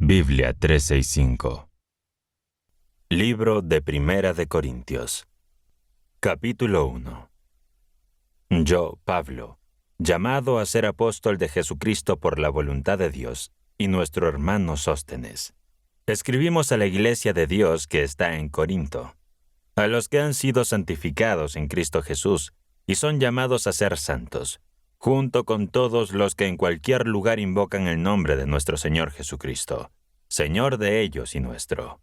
Biblia 365. Libro de Primera de Corintios. Capítulo 1. Yo, Pablo, llamado a ser apóstol de Jesucristo por la voluntad de Dios, y nuestro hermano Sóstenes, escribimos a la iglesia de Dios que está en Corinto, a los que han sido santificados en Cristo Jesús y son llamados a ser santos, junto con todos los que en cualquier lugar invocan el nombre de nuestro Señor Jesucristo, Señor de ellos y nuestro.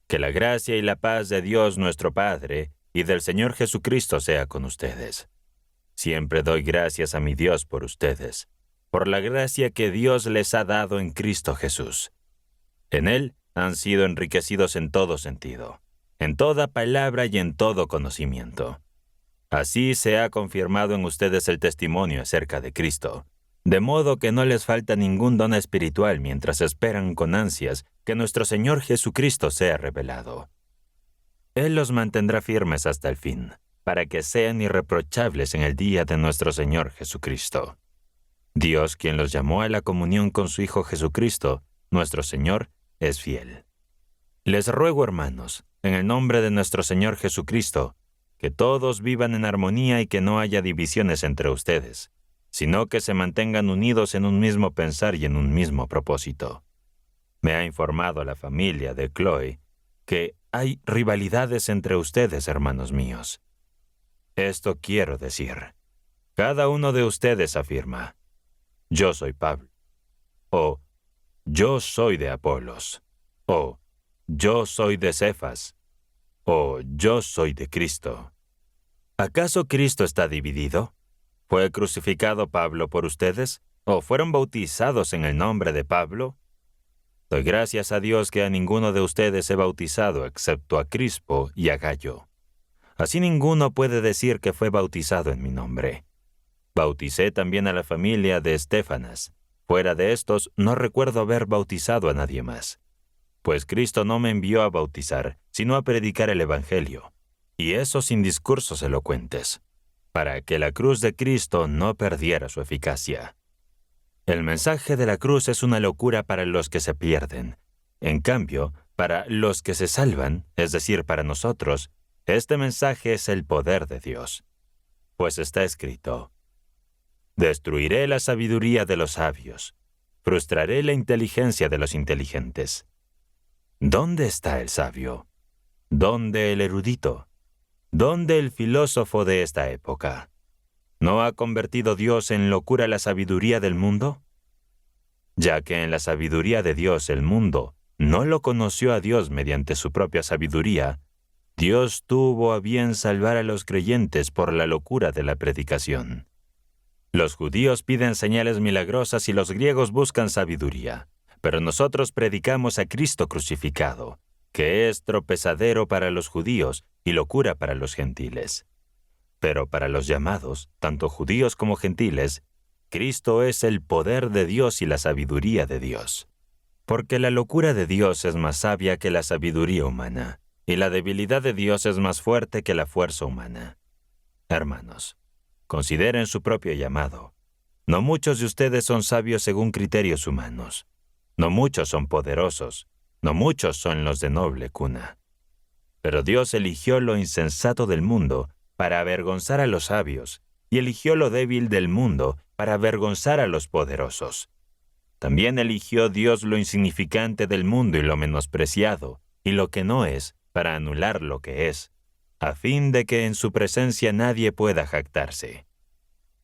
Que la gracia y la paz de Dios nuestro Padre y del Señor Jesucristo sea con ustedes. Siempre doy gracias a mi Dios por ustedes, por la gracia que Dios les ha dado en Cristo Jesús. En Él han sido enriquecidos en todo sentido, en toda palabra y en todo conocimiento. Así se ha confirmado en ustedes el testimonio acerca de Cristo, de modo que no les falta ningún don espiritual mientras esperan con ansias que nuestro Señor Jesucristo sea revelado. Él los mantendrá firmes hasta el fin, para que sean irreprochables en el día de nuestro Señor Jesucristo. Dios, quien los llamó a la comunión con su Hijo Jesucristo, nuestro Señor, es fiel. Les ruego, hermanos, en el nombre de nuestro Señor Jesucristo, que todos vivan en armonía y que no haya divisiones entre ustedes, sino que se mantengan unidos en un mismo pensar y en un mismo propósito. Me ha informado la familia de Chloe que hay rivalidades entre ustedes, hermanos míos. Esto quiero decir. Cada uno de ustedes afirma, yo soy Pablo, o yo soy de Apolos, o yo soy de Cefas, o yo soy de Cristo. ¿Acaso Cristo está dividido? ¿Fue crucificado Pablo por ustedes? ¿O fueron bautizados en el nombre de Pablo? Doy gracias a Dios que a ninguno de ustedes he bautizado excepto a Crispo y a Gayo. Así ninguno puede decir que fue bautizado en mi nombre. Bauticé también a la familia de Estéfanas. Fuera de estos, no recuerdo haber bautizado a nadie más. Pues Cristo no me envió a bautizar, sino a predicar el Evangelio, y eso sin discursos elocuentes, para que la cruz de Cristo no perdiera su eficacia. El mensaje de la cruz es una locura para los que se pierden. En cambio, para los que se salvan, es decir, para nosotros, este mensaje es el poder de Dios. Pues está escrito, destruiré la sabiduría de los sabios, frustraré la inteligencia de los inteligentes. ¿Dónde está el sabio? ¿Dónde el erudito? ¿Dónde el filósofo de esta época? ¿No ha convertido Dios en locura la sabiduría del mundo? Ya que en la sabiduría de Dios el mundo no lo conoció a Dios mediante su propia sabiduría, Dios tuvo a bien salvar a los creyentes por la locura de la predicación. Los judíos piden señales milagrosas y los griegos buscan sabiduría, pero nosotros predicamos a Cristo crucificado, que es tropezadero para los judíos y locura para los gentiles. Pero para los llamados, tanto judíos como gentiles, Cristo es el poder de Dios y la sabiduría de Dios. Porque la locura de Dios es más sabia que la sabiduría humana, y la debilidad de Dios es más fuerte que la fuerza humana. Hermanos, consideren su propio llamado. No muchos de ustedes son sabios según criterios humanos. No muchos son poderosos. No muchos son los de noble cuna. Pero Dios eligió lo insensato del mundo para avergonzar a los sabios, y eligió lo débil del mundo para avergonzar a los poderosos. También eligió Dios lo insignificante del mundo y lo menospreciado, y lo que no es, para anular lo que es, a fin de que en su presencia nadie pueda jactarse.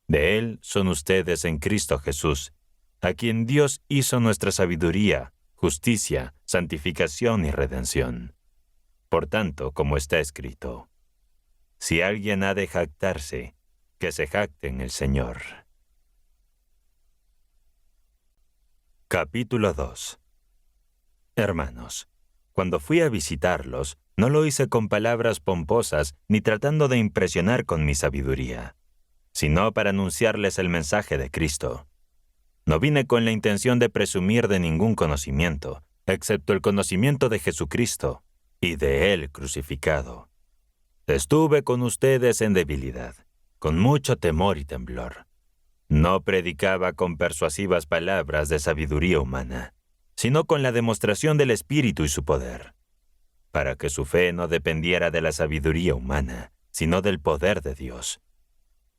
De Él son ustedes en Cristo Jesús, a quien Dios hizo nuestra sabiduría, justicia, santificación y redención. Por tanto, como está escrito, si alguien ha de jactarse, que se jacte en el Señor. Capítulo 2. Hermanos, cuando fui a visitarlos, no lo hice con palabras pomposas ni tratando de impresionar con mi sabiduría, sino para anunciarles el mensaje de Cristo. No vine con la intención de presumir de ningún conocimiento, excepto el conocimiento de Jesucristo y de Él crucificado. Estuve con ustedes en debilidad, con mucho temor y temblor. No predicaba con persuasivas palabras de sabiduría humana, sino con la demostración del Espíritu y su poder, para que su fe no dependiera de la sabiduría humana, sino del poder de Dios.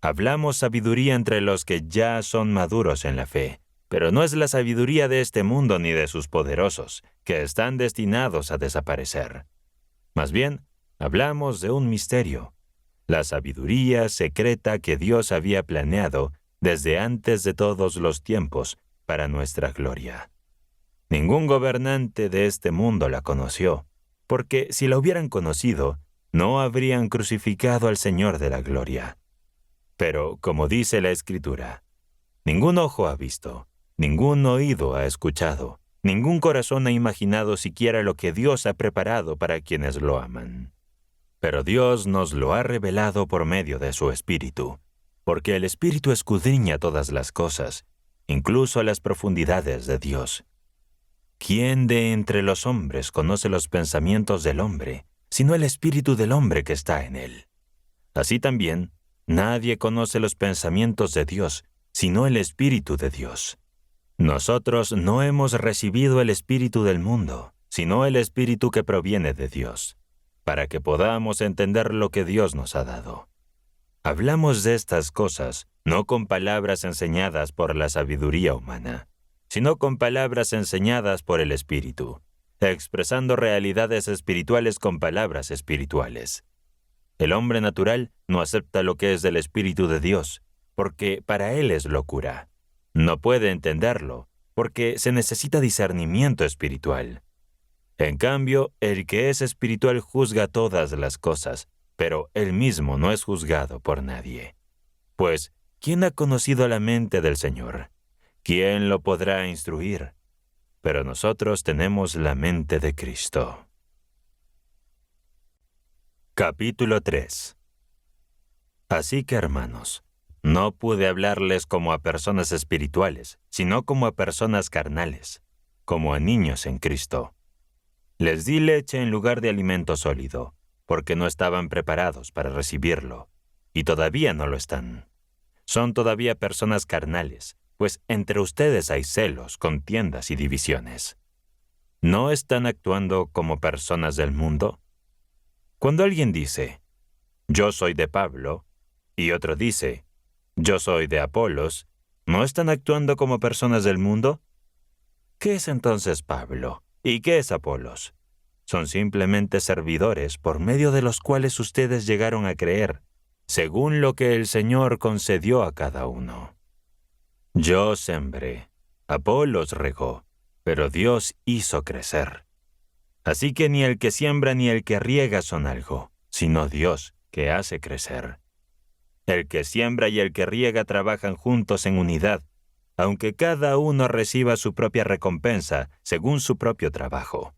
Hablamos sabiduría entre los que ya son maduros en la fe, pero no es la sabiduría de este mundo ni de sus poderosos, que están destinados a desaparecer. Más bien, hablamos de un misterio, la sabiduría secreta que Dios había planeado desde antes de todos los tiempos para nuestra gloria. Ningún gobernante de este mundo la conoció, porque si la hubieran conocido, no habrían crucificado al Señor de la gloria. Pero, como dice la Escritura, ningún ojo ha visto, ningún oído ha escuchado, ningún corazón ha imaginado siquiera lo que Dios ha preparado para quienes lo aman. Pero Dios nos lo ha revelado por medio de su Espíritu, porque el Espíritu escudriña todas las cosas, incluso las profundidades de Dios. ¿Quién de entre los hombres conoce los pensamientos del hombre, sino el Espíritu del hombre que está en él? Así también, nadie conoce los pensamientos de Dios, sino el Espíritu de Dios. Nosotros no hemos recibido el Espíritu del mundo, sino el Espíritu que proviene de Dios, para que podamos entender lo que Dios nos ha dado. Hablamos de estas cosas no con palabras enseñadas por la sabiduría humana, sino con palabras enseñadas por el Espíritu, expresando realidades espirituales con palabras espirituales. El hombre natural no acepta lo que es del Espíritu de Dios, porque para él es locura. No puede entenderlo, porque se necesita discernimiento espiritual. En cambio, el que es espiritual juzga todas las cosas, pero él mismo no es juzgado por nadie. Pues, ¿quién ha conocido la mente del Señor? ¿Quién lo podrá instruir? Pero nosotros tenemos la mente de Cristo. Capítulo 3. Así que, hermanos, no pude hablarles como a personas espirituales, sino como a personas carnales, como a niños en Cristo. Les di leche en lugar de alimento sólido, porque no estaban preparados para recibirlo, y todavía no lo están. Son todavía personas carnales, pues entre ustedes hay celos, contiendas y divisiones. ¿No están actuando como personas del mundo? Cuando alguien dice, yo soy de Pablo, y otro dice, yo soy de Apolos, ¿no están actuando como personas del mundo? ¿Qué es entonces Pablo? ¿Y qué es Apolos? Son simplemente servidores por medio de los cuales ustedes llegaron a creer, según lo que el Señor concedió a cada uno. Yo sembré, Apolos regó, pero Dios hizo crecer. Así que ni el que siembra ni el que riega son algo, sino Dios que hace crecer. El que siembra y el que riega trabajan juntos en unidad, aunque cada uno reciba su propia recompensa según su propio trabajo.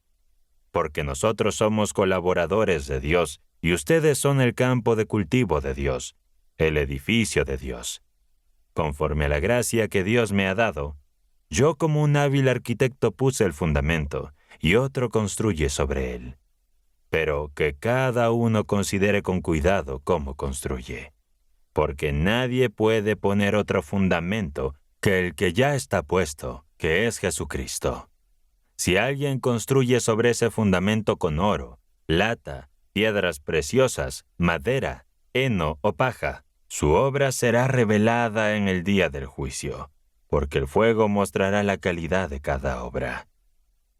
Porque nosotros somos colaboradores de Dios y ustedes son el campo de cultivo de Dios, el edificio de Dios. Conforme a la gracia que Dios me ha dado, yo como un hábil arquitecto puse el fundamento y otro construye sobre él. Pero que cada uno considere con cuidado cómo construye, porque nadie puede poner otro fundamento que el que ya está puesto, que es Jesucristo. Si alguien construye sobre ese fundamento con oro, plata, piedras preciosas, madera, heno o paja, su obra será revelada en el día del juicio, porque el fuego mostrará la calidad de cada obra.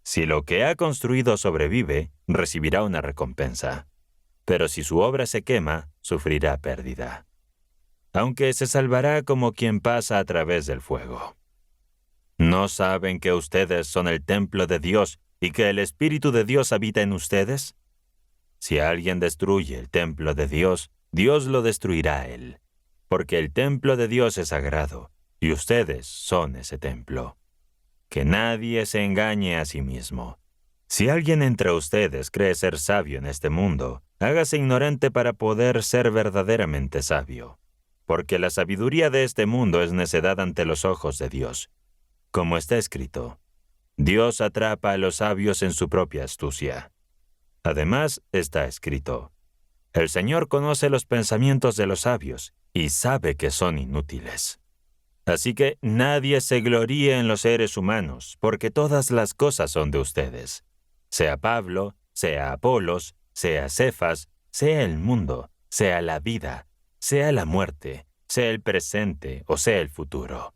Si lo que ha construido sobrevive, recibirá una recompensa. Pero si su obra se quema, sufrirá pérdida, aunque se salvará como quien pasa a través del fuego. ¿No saben que ustedes son el templo de Dios y que el Espíritu de Dios habita en ustedes? Si alguien destruye el templo de Dios, Dios lo destruirá a él, porque el templo de Dios es sagrado, y ustedes son ese templo. Que nadie se engañe a sí mismo. Si alguien entre ustedes cree ser sabio en este mundo, hágase ignorante para poder ser verdaderamente sabio, porque la sabiduría de este mundo es necedad ante los ojos de Dios. Como está escrito, Dios atrapa a los sabios en su propia astucia. Además, está escrito, el Señor conoce los pensamientos de los sabios y sabe que son inútiles. Así que nadie se gloríe en los seres humanos, porque todas las cosas son de ustedes. Sea Pablo, sea Apolos, sea Cefas, sea el mundo, sea la vida, sea la muerte, sea el presente o sea el futuro.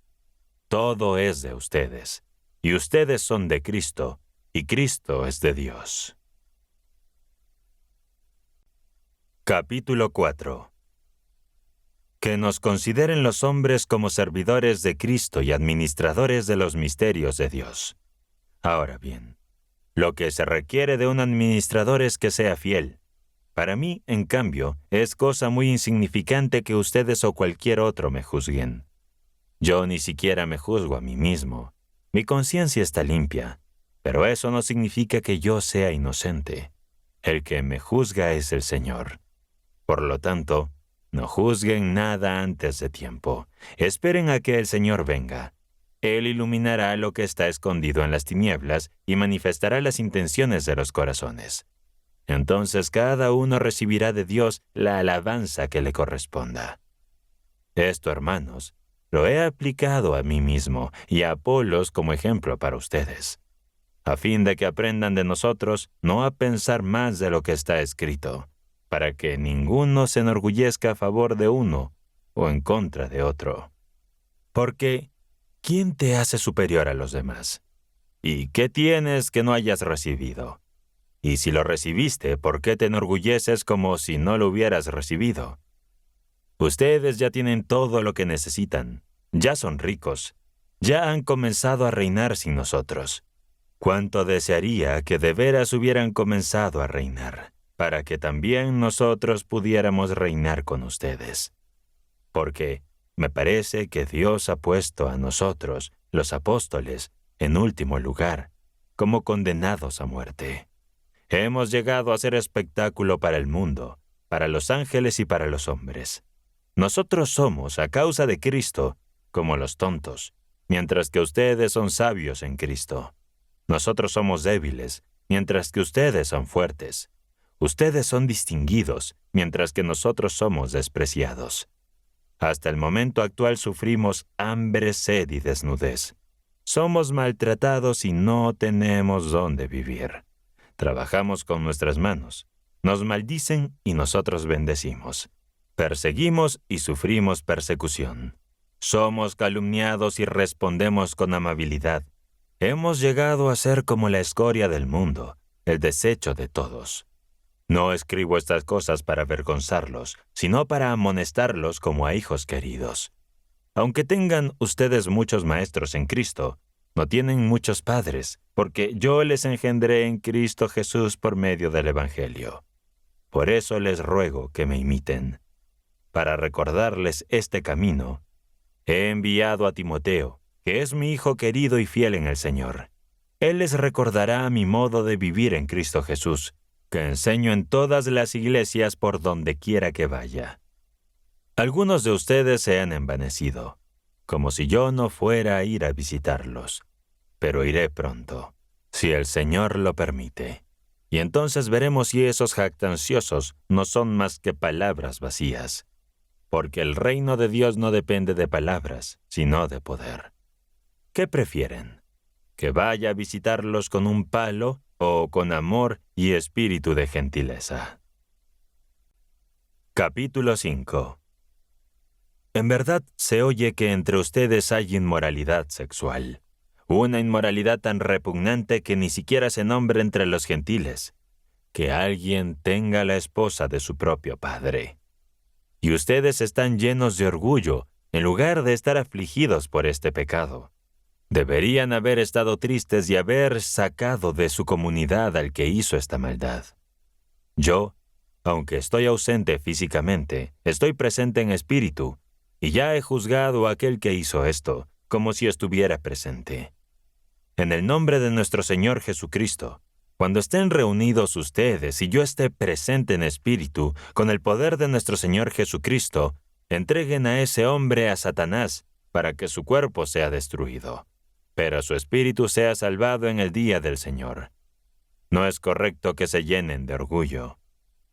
Todo es de ustedes, y ustedes son de Cristo, y Cristo es de Dios. Capítulo 4. Que nos consideren los hombres como servidores de Cristo y administradores de los misterios de Dios. Ahora bien, lo que se requiere de un administrador es que sea fiel. Para mí, en cambio, es cosa muy insignificante que ustedes o cualquier otro me juzguen. Yo ni siquiera me juzgo a mí mismo. Mi conciencia está limpia, pero eso no significa que yo sea inocente. El que me juzga es el Señor. Por lo tanto, no juzguen nada antes de tiempo. Esperen a que el Señor venga. Él iluminará lo que está escondido en las tinieblas y manifestará las intenciones de los corazones. Entonces cada uno recibirá de Dios la alabanza que le corresponda. Esto, hermanos, lo he aplicado a mí mismo y a Apolos como ejemplo para ustedes, a fin de que aprendan de nosotros no a pensar más de lo que está escrito, para que ninguno se enorgullezca a favor de uno o en contra de otro. Porque, ¿quién te hace superior a los demás? ¿Y qué tienes que no hayas recibido? Y si lo recibiste, ¿por qué te enorgulleces como si no lo hubieras recibido? Ustedes ya tienen todo lo que necesitan, ya son ricos, ya han comenzado a reinar sin nosotros. Cuánto desearía que de veras hubieran comenzado a reinar, para que también nosotros pudiéramos reinar con ustedes. Porque me parece que Dios ha puesto a nosotros, los apóstoles, en último lugar, como condenados a muerte. Hemos llegado a ser espectáculo para el mundo, para los ángeles y para los hombres. Nosotros somos, a causa de Cristo, como los tontos, mientras que ustedes son sabios en Cristo. Nosotros somos débiles, mientras que ustedes son fuertes. Ustedes son distinguidos, mientras que nosotros somos despreciados. Hasta el momento actual sufrimos hambre, sed y desnudez. Somos maltratados y no tenemos dónde vivir. Trabajamos con nuestras manos. Nos maldicen y nosotros bendecimos. Perseguimos y sufrimos persecución. Somos calumniados y respondemos con amabilidad. Hemos llegado a ser como la escoria del mundo, el desecho de todos. No escribo estas cosas para avergonzarlos, sino para amonestarlos como a hijos queridos. Aunque tengan ustedes muchos maestros en Cristo, no tienen muchos padres, porque yo les engendré en Cristo Jesús por medio del Evangelio. Por eso les ruego que me imiten. Para recordarles este camino, he enviado a Timoteo, que es mi hijo querido y fiel en el Señor. Él les recordará mi modo de vivir en Cristo Jesús, que enseño en todas las iglesias por donde quiera que vaya. Algunos de ustedes se han envanecido, como si yo no fuera a ir a visitarlos. Pero iré pronto, si el Señor lo permite. Y entonces veremos si esos jactanciosos no son más que palabras vacías. Porque el reino de Dios no depende de palabras, sino de poder. ¿Qué prefieren? ¿Que vaya a visitarlos con un palo o con amor y espíritu de gentileza? Capítulo 5. En verdad se oye que entre ustedes hay inmoralidad sexual, una inmoralidad tan repugnante que ni siquiera se nombra entre los gentiles, que alguien tenga la esposa de su propio padre. Y ustedes están llenos de orgullo, en lugar de estar afligidos por este pecado. Deberían haber estado tristes y haber sacado de su comunidad al que hizo esta maldad. Yo, aunque estoy ausente físicamente, estoy presente en espíritu, y ya he juzgado a aquel que hizo esto, como si estuviera presente. En el nombre de nuestro Señor Jesucristo, cuando estén reunidos ustedes y yo esté presente en espíritu, con el poder de nuestro Señor Jesucristo, entreguen a ese hombre a Satanás, para que su cuerpo sea destruido, pero su espíritu sea salvado en el día del Señor. No es correcto que se llenen de orgullo.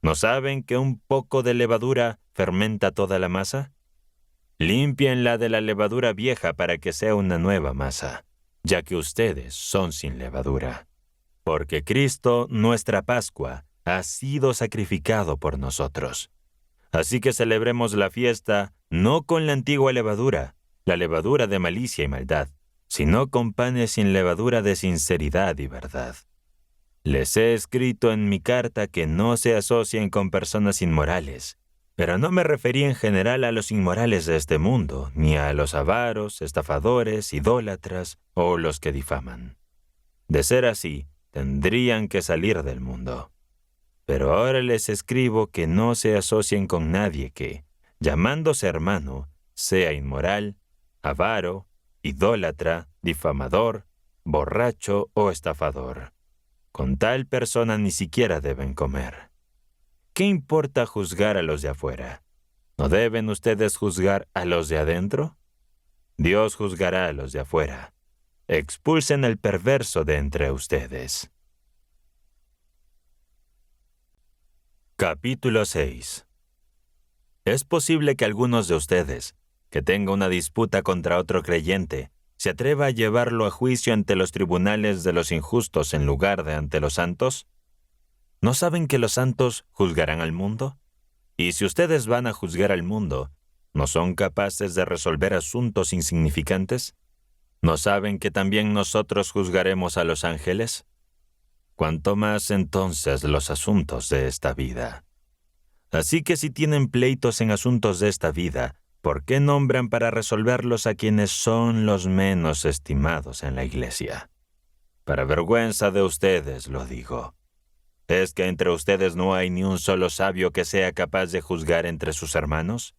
¿No saben que un poco de levadura fermenta toda la masa? límpienla de la levadura vieja para que sea una nueva masa, ya que ustedes son sin levadura. Porque Cristo, nuestra Pascua, ha sido sacrificado por nosotros. Así que celebremos la fiesta no con la antigua levadura, la levadura de malicia y maldad, sino con panes sin levadura de sinceridad y verdad. Les he escrito en mi carta que no se asocien con personas inmorales, pero no me referí en general a los inmorales de este mundo, ni a los avaros, estafadores, idólatras o los que difaman. De ser así, tendrían que salir del mundo. Pero ahora les escribo que no se asocien con nadie que, llamándose hermano, sea inmoral, avaro, idólatra, difamador, borracho o estafador. Con tal persona ni siquiera deben comer. ¿Qué importa juzgar a los de afuera? ¿No deben ustedes juzgar a los de adentro? Dios juzgará a los de afuera. Expulsen al perverso de entre ustedes. Capítulo 6. Es posible que algunos de ustedes, que tenga una disputa contra otro creyente, se atreva a llevarlo a juicio ante los tribunales de los injustos en lugar de ante los santos. ¿No saben que los santos juzgarán al mundo? Y si ustedes van a juzgar al mundo, ¿no son capaces de resolver asuntos insignificantes? ¿No saben que también nosotros juzgaremos a los ángeles? ¿Cuánto más entonces los asuntos de esta vida? Así que si tienen pleitos en asuntos de esta vida, ¿por qué nombran para resolverlos a quienes son los menos estimados en la iglesia? Para vergüenza de ustedes lo digo. ¿Es que entre ustedes no hay ni un solo sabio que sea capaz de juzgar entre sus hermanos?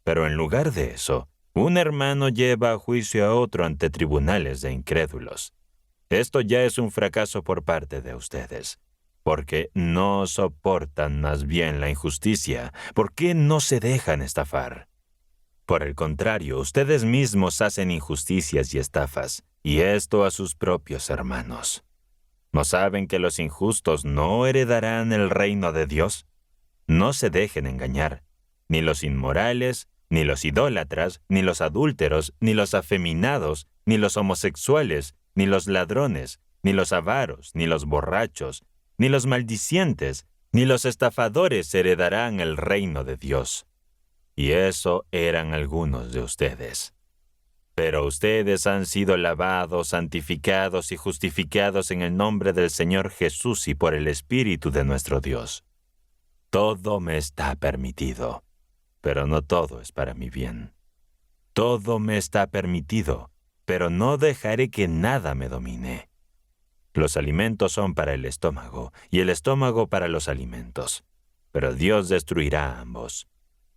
Pero en lugar de eso, un hermano lleva a juicio a otro ante tribunales de incrédulos. Esto ya es un fracaso por parte de ustedes, porque no soportan más bien la injusticia. ¿Por qué no se dejan estafar? Por el contrario, ustedes mismos hacen injusticias y estafas, y esto a sus propios hermanos. ¿No saben que los injustos no heredarán el reino de Dios? No se dejen engañar, ni los inmorales, ni los idólatras, ni los adúlteros, ni los afeminados, ni los homosexuales, ni los ladrones, ni los avaros, ni los borrachos, ni los maldicientes, ni los estafadores heredarán el reino de Dios. Y eso eran algunos de ustedes. Pero ustedes han sido lavados, santificados y justificados en el nombre del Señor Jesús y por el Espíritu de nuestro Dios. Todo me está permitido, pero no todo es para mi bien. Todo me está permitido, pero no dejaré que nada me domine. Los alimentos son para el estómago, y el estómago para los alimentos. Pero Dios destruirá a ambos.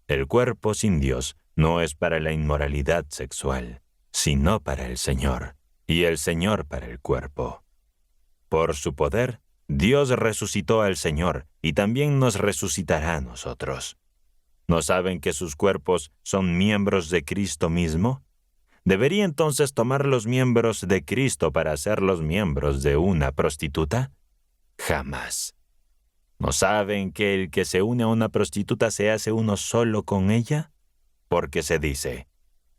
El cuerpo sin Dios no es para la inmoralidad sexual, sino para el Señor, y el Señor para el cuerpo. Por su poder, Dios resucitó al Señor, y también nos resucitará a nosotros. ¿No saben que sus cuerpos son miembros de Cristo mismo? ¿Debería entonces tomar los miembros de Cristo para hacerlos miembros de una prostituta? Jamás. ¿No saben que el que se une a una prostituta se hace uno solo con ella? Porque se dice,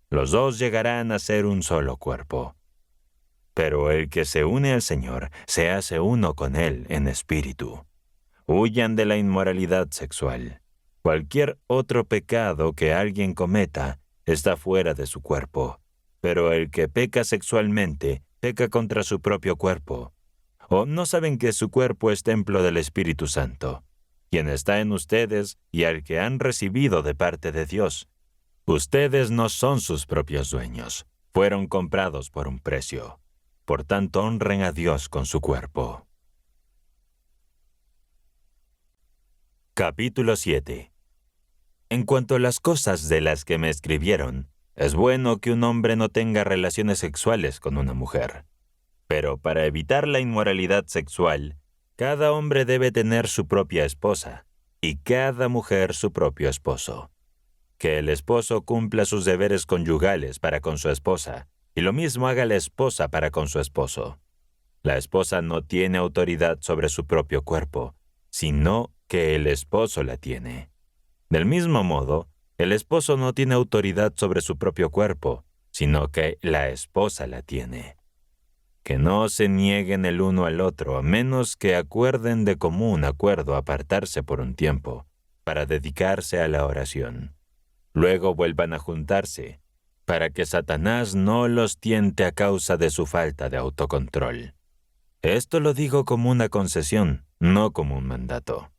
los dos llegarán a ser un solo cuerpo. Pero el que se une al Señor se hace uno con Él en espíritu. Huyan de la inmoralidad sexual. Cualquier otro pecado que alguien cometa está fuera de su cuerpo. Pero el que peca sexualmente, peca contra su propio cuerpo. ¿O no saben que su cuerpo es templo del Espíritu Santo, quien está en ustedes y al que han recibido de parte de Dios? Ustedes no son sus propios dueños, fueron comprados por un precio. Por tanto, honren a Dios con su cuerpo. Capítulo 7. En cuanto a las cosas de las que me escribieron, es bueno que un hombre no tenga relaciones sexuales con una mujer. Pero para evitar la inmoralidad sexual, cada hombre debe tener su propia esposa, y cada mujer su propio esposo. Que el esposo cumpla sus deberes conyugales para con su esposa, y lo mismo haga la esposa para con su esposo. La esposa no tiene autoridad sobre su propio cuerpo, sino que el esposo la tiene. Del mismo modo, El esposo no tiene autoridad sobre su propio cuerpo, sino que la esposa la tiene. Que no se nieguen el uno al otro, a menos que acuerden de común acuerdo apartarse por un tiempo, para dedicarse a la oración. Luego vuelvan a juntarse, para que Satanás no los tiente a causa de su falta de autocontrol. Esto lo digo como una concesión, no como un mandato.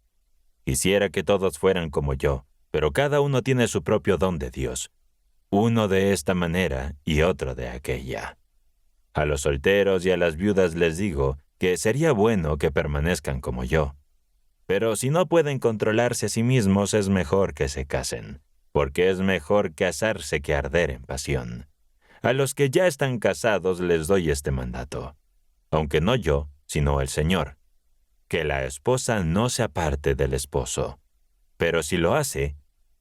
Quisiera que todos fueran como yo, pero cada uno tiene su propio don de Dios, uno de esta manera y otro de aquella. A los solteros y a las viudas les digo que sería bueno que permanezcan como yo. Pero si no pueden controlarse a sí mismos, es mejor que se casen, porque es mejor casarse que arder en pasión. A los que ya están casados les doy este mandato, aunque no yo, sino el Señor, que la esposa no se aparte del esposo, pero si lo hace,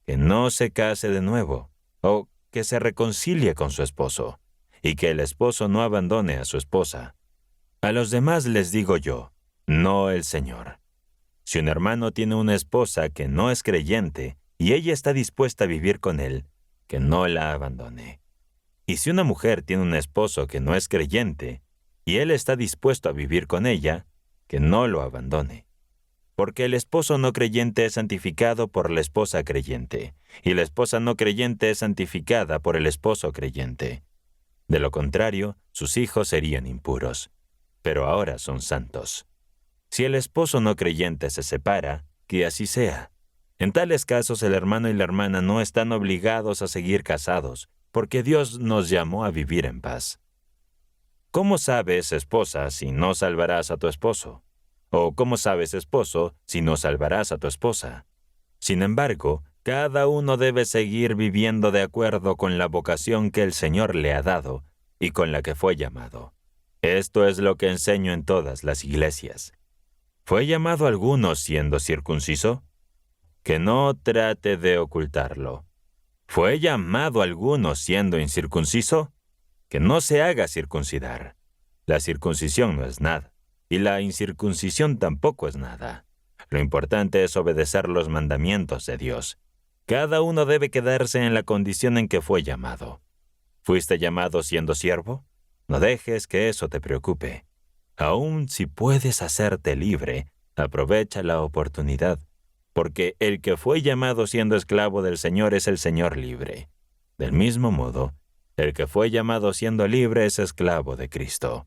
que no se case de nuevo, o que se reconcilie con su esposo, y que el esposo no abandone a su esposa. A los demás les digo yo, no el Señor. Si un hermano tiene una esposa que no es creyente, y ella está dispuesta a vivir con él, que no la abandone. Y si una mujer tiene un esposo que no es creyente, y él está dispuesto a vivir con ella, que no lo abandone. Porque el esposo no creyente es santificado por la esposa creyente, y la esposa no creyente es santificada por el esposo creyente. De lo contrario, sus hijos serían impuros, pero ahora son santos. Si el esposo no creyente se separa, que así sea. En tales casos el hermano y la hermana no están obligados a seguir casados, porque Dios nos llamó a vivir en paz. ¿Cómo sabes, esposa, si no salvarás a tu esposo? ¿O cómo sabes, esposo, si no salvarás a tu esposa? Sin embargo, cada uno debe seguir viviendo de acuerdo con la vocación que el Señor le ha dado y con la que fue llamado. Esto es lo que enseño en todas las iglesias. ¿Fue llamado alguno siendo circunciso? Que no trate de ocultarlo. ¿Fue llamado alguno siendo incircunciso? Que no se haga circuncidar. La circuncisión no es nada, y la incircuncisión tampoco es nada. Lo importante es obedecer los mandamientos de Dios. Cada uno debe quedarse en la condición en que fue llamado. ¿Fuiste llamado siendo siervo? No dejes que eso te preocupe. Aun si puedes hacerte libre, aprovecha la oportunidad, porque el que fue llamado siendo esclavo del Señor es el Señor libre. Del mismo modo, el que fue llamado siendo libre es esclavo de Cristo.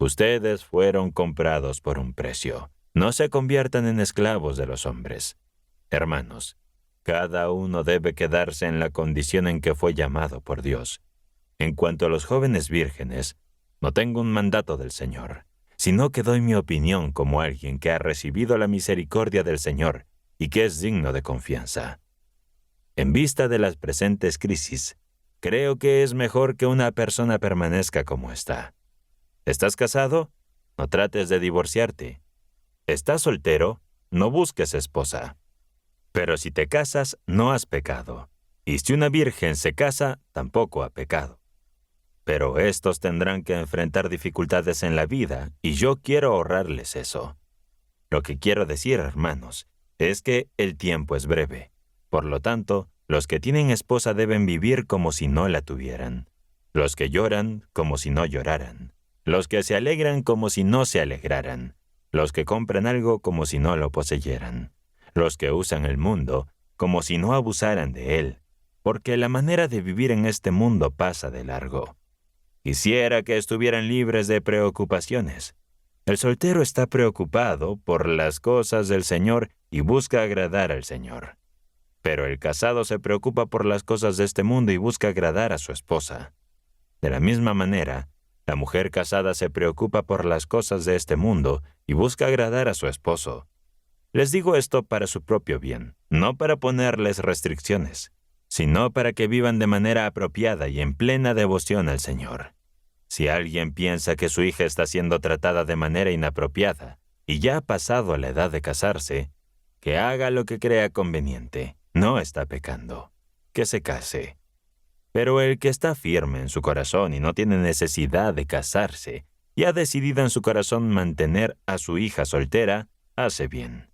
Ustedes fueron comprados por un precio. No se conviertan en esclavos de los hombres. Hermanos, cada uno debe quedarse en la condición en que fue llamado por Dios. En cuanto a los jóvenes vírgenes, no tengo un mandato del Señor, sino que doy mi opinión como alguien que ha recibido la misericordia del Señor y que es digno de confianza. En vista de las presentes crisis, creo que es mejor que una persona permanezca como está. ¿Estás casado? No trates de divorciarte. ¿Estás soltero? No busques esposa. Pero si te casas, no has pecado. Y si una virgen se casa, tampoco ha pecado. Pero estos tendrán que enfrentar dificultades en la vida, y yo quiero ahorrarles eso. Lo que quiero decir, hermanos, es que el tiempo es breve. Por lo tanto, los que tienen esposa deben vivir como si no la tuvieran. Los que lloran, como si no lloraran. Los que se alegran como si no se alegraran. Los que compran algo como si no lo poseyeran. Los que usan el mundo como si no abusaran de él, porque la manera de vivir en este mundo pasa de largo. Quisiera que estuvieran libres de preocupaciones. El soltero está preocupado por las cosas del Señor y busca agradar al Señor. Pero el casado se preocupa por las cosas de este mundo y busca agradar a su esposa. De la misma manera, la mujer casada se preocupa por las cosas de este mundo y busca agradar a su esposo. Les digo esto para su propio bien, no para ponerles restricciones, sino para que vivan de manera apropiada y en plena devoción al Señor. Si alguien piensa que su hija está siendo tratada de manera inapropiada y ya ha pasado a la edad de casarse, que haga lo que crea conveniente, no está pecando, que se case. Pero el que está firme en su corazón y no tiene necesidad de casarse y ha decidido en su corazón mantener a su hija soltera, hace bien.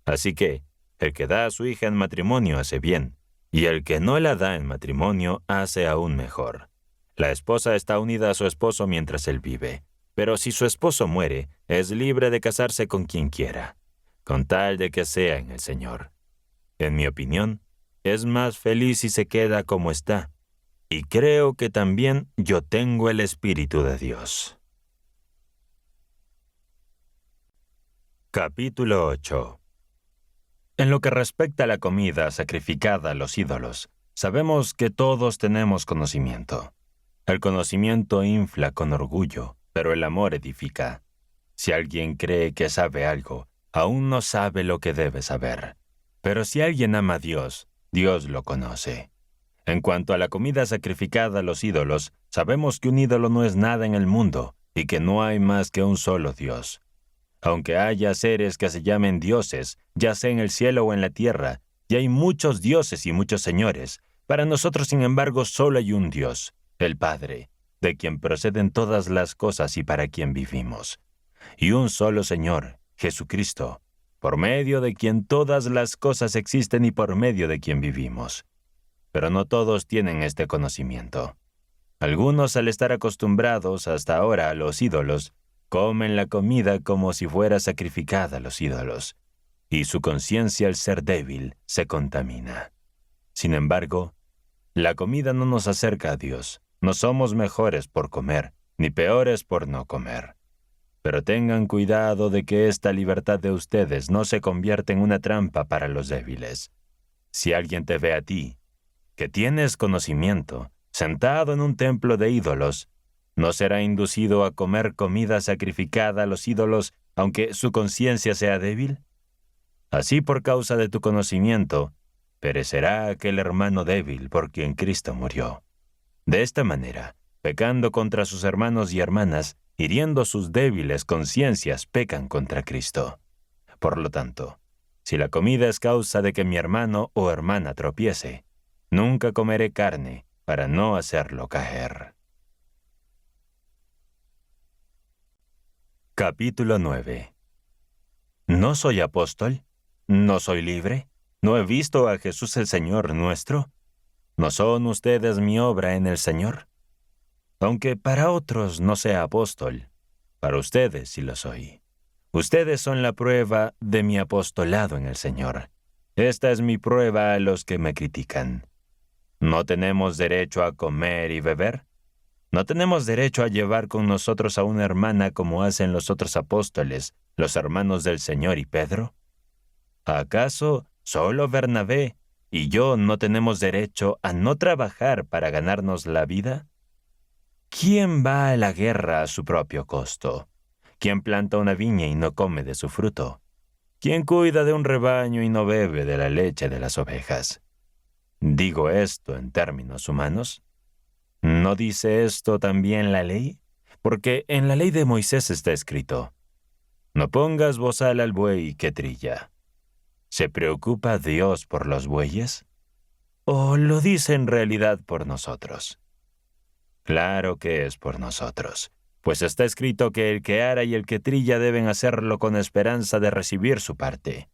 Así que, el que da a su hija en matrimonio hace bien, Y el que no la da en matrimonio hace aún mejor. La esposa está unida a su esposo mientras él vive, pero si su esposo muere, es libre de casarse con quien quiera, con tal de que sea en el Señor. En mi opinión, es más feliz si se queda como está, y creo que también yo tengo el Espíritu de Dios. Capítulo 8. En lo que respecta a la comida sacrificada a los ídolos, sabemos que todos tenemos conocimiento. El conocimiento infla con orgullo, pero el amor edifica. Si alguien cree que sabe algo, aún no sabe lo que debe saber. Pero si alguien ama a Dios, Dios lo conoce. En cuanto a la comida sacrificada a los ídolos, sabemos que un ídolo no es nada en el mundo y que no hay más que un solo Dios. Aunque haya seres que se llamen dioses, ya sea en el cielo o en la tierra, y hay muchos dioses y muchos señores, para nosotros, sin embargo, solo hay un Dios, el Padre, de quien proceden todas las cosas y para quien vivimos. Y un solo Señor, Jesucristo, por medio de quien todas las cosas existen y por medio de quien vivimos. Pero no todos tienen este conocimiento. Algunos, al estar acostumbrados hasta ahora a los ídolos, comen la comida como si fuera sacrificada a los ídolos, y su conciencia, al ser débil, se contamina. Sin embargo, la comida no nos acerca a Dios. No somos mejores por comer, ni peores por no comer. Pero tengan cuidado de que esta libertad de ustedes no se convierta en una trampa para los débiles. Si alguien te ve a ti, que tienes conocimiento, sentado en un templo de ídolos, ¿no será inducido a comer comida sacrificada a los ídolos, aunque su conciencia sea débil? Así, por causa de tu conocimiento, perecerá aquel hermano débil por quien Cristo murió. De esta manera, pecando contra sus hermanos y hermanas, hiriendo sus débiles conciencias, pecan contra Cristo. Por lo tanto, si la comida es causa de que mi hermano o hermana tropiece, nunca comeré carne para no hacerlo caer. Capítulo 9. ¿No soy apóstol? ¿No soy libre? ¿No he visto a Jesús el Señor nuestro? ¿No son ustedes mi obra en el Señor? Aunque para otros no sea apóstol, para ustedes sí lo soy. Ustedes son la prueba de mi apostolado en el Señor. Esta es mi prueba a los que me critican. ¿No tenemos derecho a comer y beber? ¿No tenemos derecho a llevar con nosotros a una hermana como hacen los otros apóstoles, los hermanos del Señor y Pedro? ¿Acaso solo Bernabé y yo no tenemos derecho a no trabajar para ganarnos la vida? ¿Quién va a la guerra a su propio costo? ¿Quién planta una viña y no come de su fruto? ¿Quién cuida de un rebaño y no bebe de la leche de las ovejas? ¿Digo esto en términos humanos? ¿No dice esto también la ley? Porque en la ley de Moisés está escrito: no pongas bozal al buey que trilla. ¿Se preocupa Dios por los bueyes? ¿O lo dice en realidad por nosotros? Claro que es por nosotros, pues está escrito que el que ara y el que trilla deben hacerlo con esperanza de recibir su parte.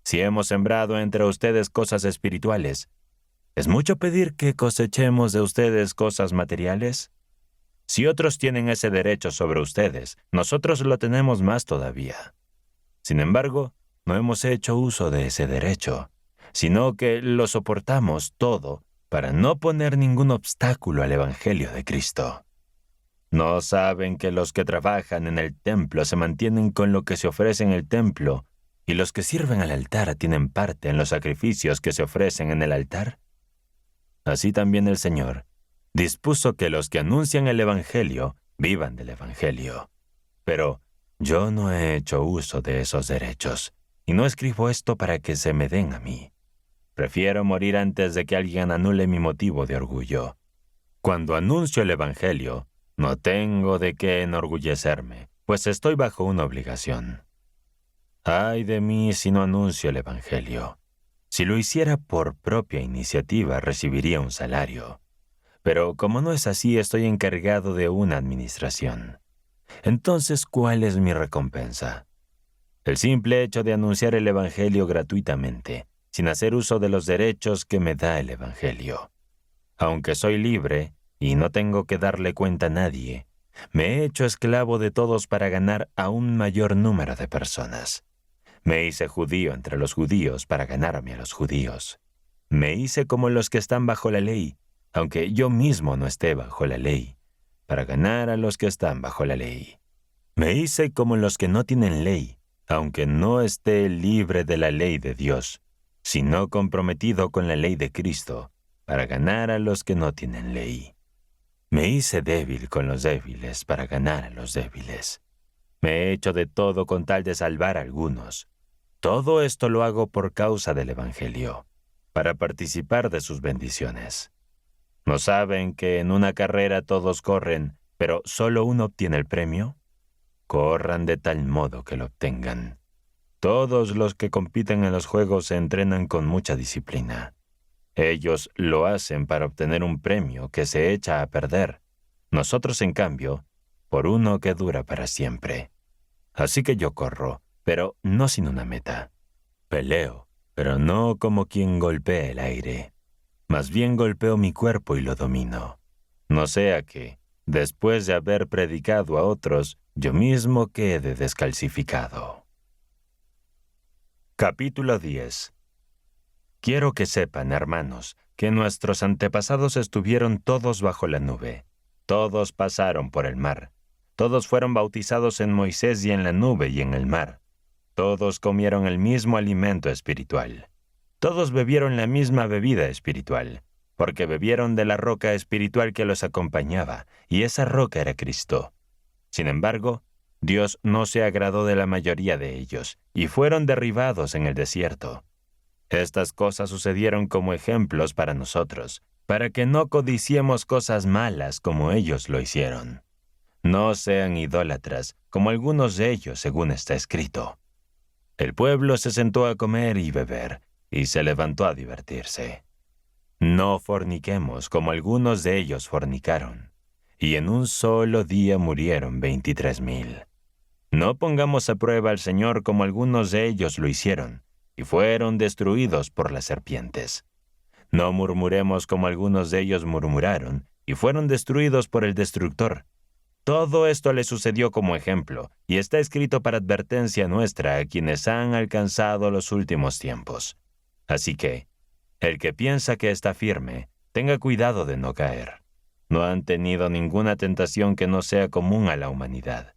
Si hemos sembrado entre ustedes cosas espirituales, ¿es mucho pedir que cosechemos de ustedes cosas materiales? Si otros tienen ese derecho sobre ustedes, nosotros lo tenemos más todavía. Sin embargo, no hemos hecho uso de ese derecho, sino que lo soportamos todo para no poner ningún obstáculo al Evangelio de Cristo. ¿No saben que los que trabajan en el templo se mantienen con lo que se ofrece en el templo, y los que sirven al altar tienen parte en los sacrificios que se ofrecen en el altar? Así también el Señor dispuso que los que anuncian el Evangelio vivan del Evangelio. Pero yo no he hecho uso de esos derechos, y no escribo esto para que se me den a mí. Prefiero morir antes de que alguien anule mi motivo de orgullo. Cuando anuncio el Evangelio, no tengo de qué enorgullecerme, pues estoy bajo una obligación. Ay de mí si no anuncio el Evangelio. Si lo hiciera por propia iniciativa, recibiría un salario. Pero como no es así, estoy encargado de una administración. Entonces, ¿cuál es mi recompensa? El simple hecho de anunciar el Evangelio gratuitamente, sin hacer uso de los derechos que me da el Evangelio. Aunque soy libre y no tengo que darle cuenta a nadie, me he hecho esclavo de todos para ganar a un mayor número de personas. Me hice judío entre los judíos para ganarme a los judíos. Me hice como los que están bajo la ley, aunque yo mismo no esté bajo la ley, para ganar a los que están bajo la ley. Me hice como los que no tienen ley, aunque no esté libre de la ley de Dios, sino comprometido con la ley de Cristo, para ganar a los que no tienen ley. Me hice débil con los débiles para ganar a los débiles. Me he hecho de todo con tal de salvar a algunos. Todo esto lo hago por causa del Evangelio, para participar de sus bendiciones. ¿No saben que en una carrera todos corren, pero solo uno obtiene el premio? Corran de tal modo que lo obtengan. Todos los que compiten en los juegos se entrenan con mucha disciplina. Ellos lo hacen para obtener un premio que se echa a perder. Nosotros, en cambio, por uno que dura para siempre. Así que yo corro, pero no sin una meta. Peleo, pero no como quien golpea el aire. Más bien golpeo mi cuerpo y lo domino. No sea que, después de haber predicado a otros, yo mismo quede descalcificado. Capítulo 10. Quiero que sepan, hermanos, que nuestros antepasados estuvieron todos bajo la nube. Todos pasaron por el mar. Todos fueron bautizados en Moisés y en la nube y en el mar. Todos comieron el mismo alimento espiritual. Todos bebieron la misma bebida espiritual, porque bebieron de la roca espiritual que los acompañaba, y esa roca era Cristo. Sin embargo, Dios no se agradó de la mayoría de ellos, y fueron derribados en el desierto. Estas cosas sucedieron como ejemplos para nosotros, para que no codiciemos cosas malas como ellos lo hicieron. No sean idólatras, como algunos de ellos, según está escrito. El pueblo se sentó a comer y beber, y se levantó a divertirse. No forniquemos, como algunos de ellos fornicaron, y en un solo día murieron 23,000. No pongamos a prueba al Señor como algunos de ellos lo hicieron, y fueron destruidos por las serpientes. No murmuremos como algunos de ellos murmuraron, y fueron destruidos por el destructor. Todo esto le sucedió como ejemplo, y está escrito para advertencia nuestra a quienes han alcanzado los últimos tiempos. Así que, el que piensa que está firme, tenga cuidado de no caer. No han tenido ninguna tentación que no sea común a la humanidad.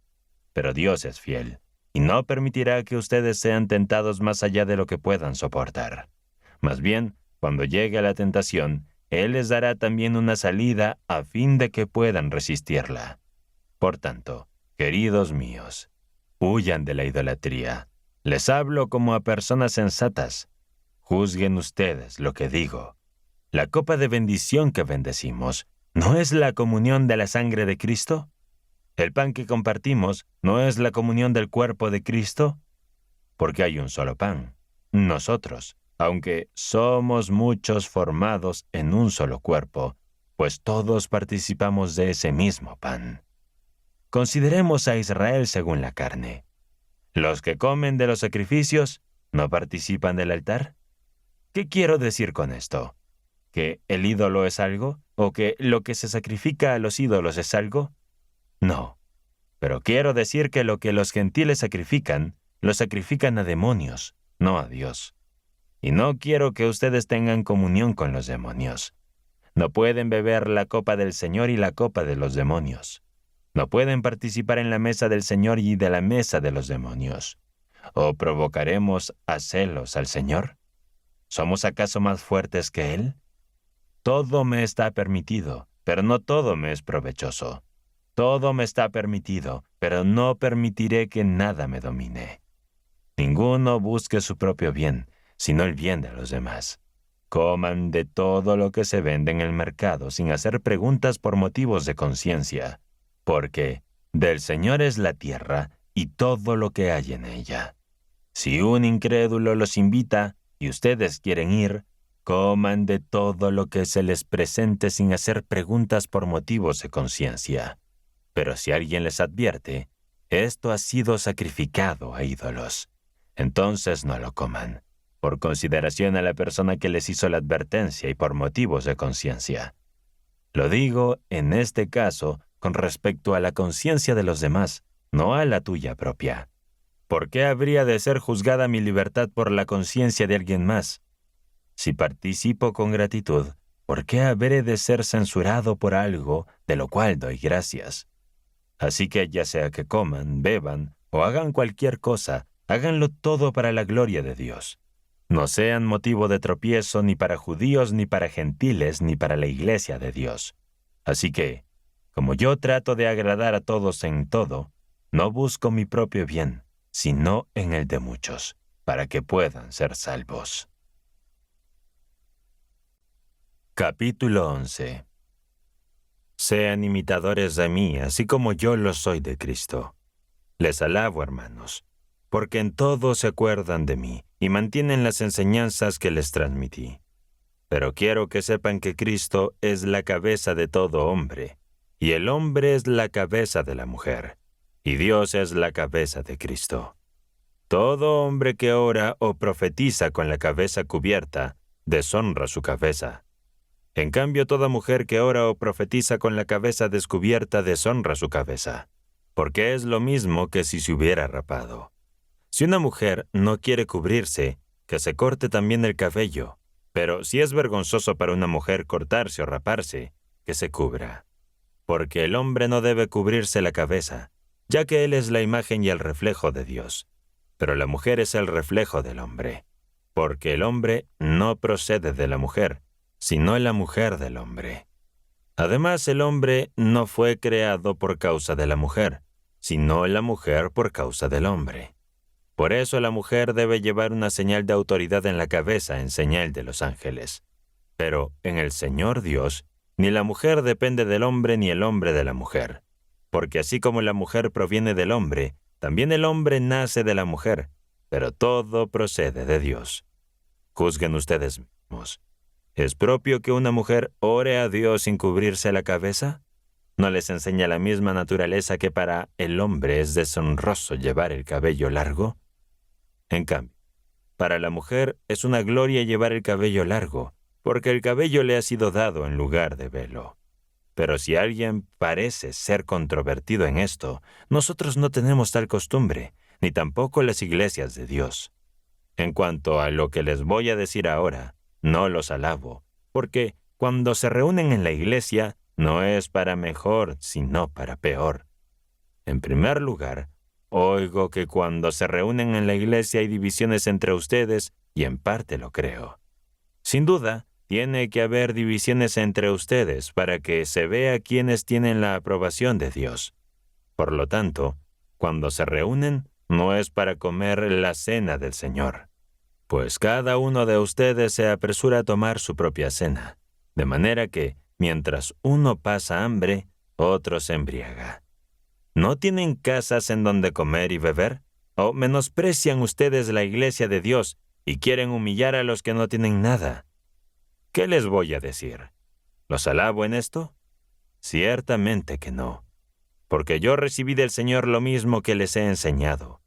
Pero Dios es fiel, y no permitirá que ustedes sean tentados más allá de lo que puedan soportar. Más bien, cuando llegue la tentación, Él les dará también una salida a fin de que puedan resistirla. Por tanto, queridos míos, huyan de la idolatría. Les hablo como a personas sensatas. Juzguen ustedes lo que digo. La copa de bendición que bendecimos, ¿no es la comunión de la sangre de Cristo? ¿El pan que compartimos no es la comunión del cuerpo de Cristo? Porque hay un solo pan. Nosotros, aunque somos muchos formados en un solo cuerpo, pues todos participamos de ese mismo pan. Consideremos a Israel según la carne. ¿Los que comen de los sacrificios no participan del altar? ¿Qué quiero decir con esto? ¿Que el ídolo es algo? ¿O que lo que se sacrifica a los ídolos es algo? No. Pero quiero decir que lo que los gentiles sacrifican, lo sacrifican a demonios, no a Dios. Y no quiero que ustedes tengan comunión con los demonios. No pueden beber la copa del Señor y la copa de los demonios. No pueden participar en la mesa del Señor y de la mesa de los demonios. ¿O provocaremos a celos al Señor? ¿Somos acaso más fuertes que Él? Todo me está permitido, pero no todo me es provechoso. Todo me está permitido, pero no permitiré que nada me domine. Ninguno busque su propio bien, sino el bien de los demás. Coman de todo lo que se vende en el mercado sin hacer preguntas por motivos de conciencia, porque del Señor es la tierra y todo lo que hay en ella. Si un incrédulo los invita y ustedes quieren ir, coman de todo lo que se les presente sin hacer preguntas por motivos de conciencia. Pero si alguien les advierte, esto ha sido sacrificado a ídolos, entonces no lo coman. por consideración a la persona que les hizo la advertencia y por motivos de conciencia. Lo digo, en este caso, con respecto a la conciencia de los demás, no a la tuya propia. ¿Por qué habría de ser juzgada mi libertad por la conciencia de alguien más? Si participo con gratitud, ¿por qué habré de ser censurado por algo de lo cual doy gracias? Así que ya sea que coman, beban o hagan cualquier cosa, háganlo todo para la gloria de Dios. No sean motivo de tropiezo ni para judíos, ni para gentiles, ni para la iglesia de Dios. Así que, como yo trato de agradar a todos en todo, no busco mi propio bien, sino en el de muchos, para que puedan ser salvos. Capítulo 11. Sean imitadores de mí, así como yo lo soy de Cristo. Les alabo, hermanos, porque en todo se acuerdan de mí y mantienen las enseñanzas que les transmití. Pero quiero que sepan que Cristo es la cabeza de todo hombre, y el hombre es la cabeza de la mujer, y Dios es la cabeza de Cristo. Todo hombre que ora o profetiza con la cabeza cubierta, deshonra su cabeza. En cambio, toda mujer que ora o profetiza con la cabeza descubierta deshonra su cabeza, porque es lo mismo que si se hubiera rapado. Si una mujer no quiere cubrirse, que se corte también el cabello, pero si es vergonzoso para una mujer cortarse o raparse, que se cubra. Porque el hombre no debe cubrirse la cabeza, ya que él es la imagen y el reflejo de Dios, pero la mujer es el reflejo del hombre, porque el hombre no procede de la mujer, sino la mujer del hombre. Además, el hombre no fue creado por causa de la mujer, sino la mujer por causa del hombre. Por eso la mujer debe llevar una señal de autoridad en la cabeza en señal de los ángeles. Pero en el Señor Dios, ni la mujer depende del hombre ni el hombre de la mujer, porque así como la mujer proviene del hombre, también el hombre nace de la mujer, pero todo procede de Dios. Juzguen ustedes mismos. ¿Es propio que una mujer ore a Dios sin cubrirse la cabeza? ¿No les enseña la misma naturaleza que para el hombre es deshonroso llevar el cabello largo? En cambio, para la mujer es una gloria llevar el cabello largo, porque el cabello le ha sido dado en lugar de velo. Pero si alguien parece ser controvertido en esto, nosotros no tenemos tal costumbre, ni tampoco las iglesias de Dios. En cuanto a lo que les voy a decir ahora, no los alabo, porque cuando se reúnen en la iglesia, no es para mejor, sino para peor. En primer lugar, oigo que cuando se reúnen en la iglesia hay divisiones entre ustedes, y en parte lo creo. Sin duda, tiene que haber divisiones entre ustedes para que se vea quiénes tienen la aprobación de Dios. Por lo tanto, cuando se reúnen, no es para comer la cena del Señor, pues cada uno de ustedes se apresura a tomar su propia cena, de manera que, mientras uno pasa hambre, otro se embriaga. ¿No tienen casas en donde comer y beber? ¿O menosprecian ustedes la iglesia de Dios y quieren humillar a los que no tienen nada? ¿Qué les voy a decir? ¿Los alabo en esto? Ciertamente que no, porque yo recibí del Señor lo mismo que les he enseñado,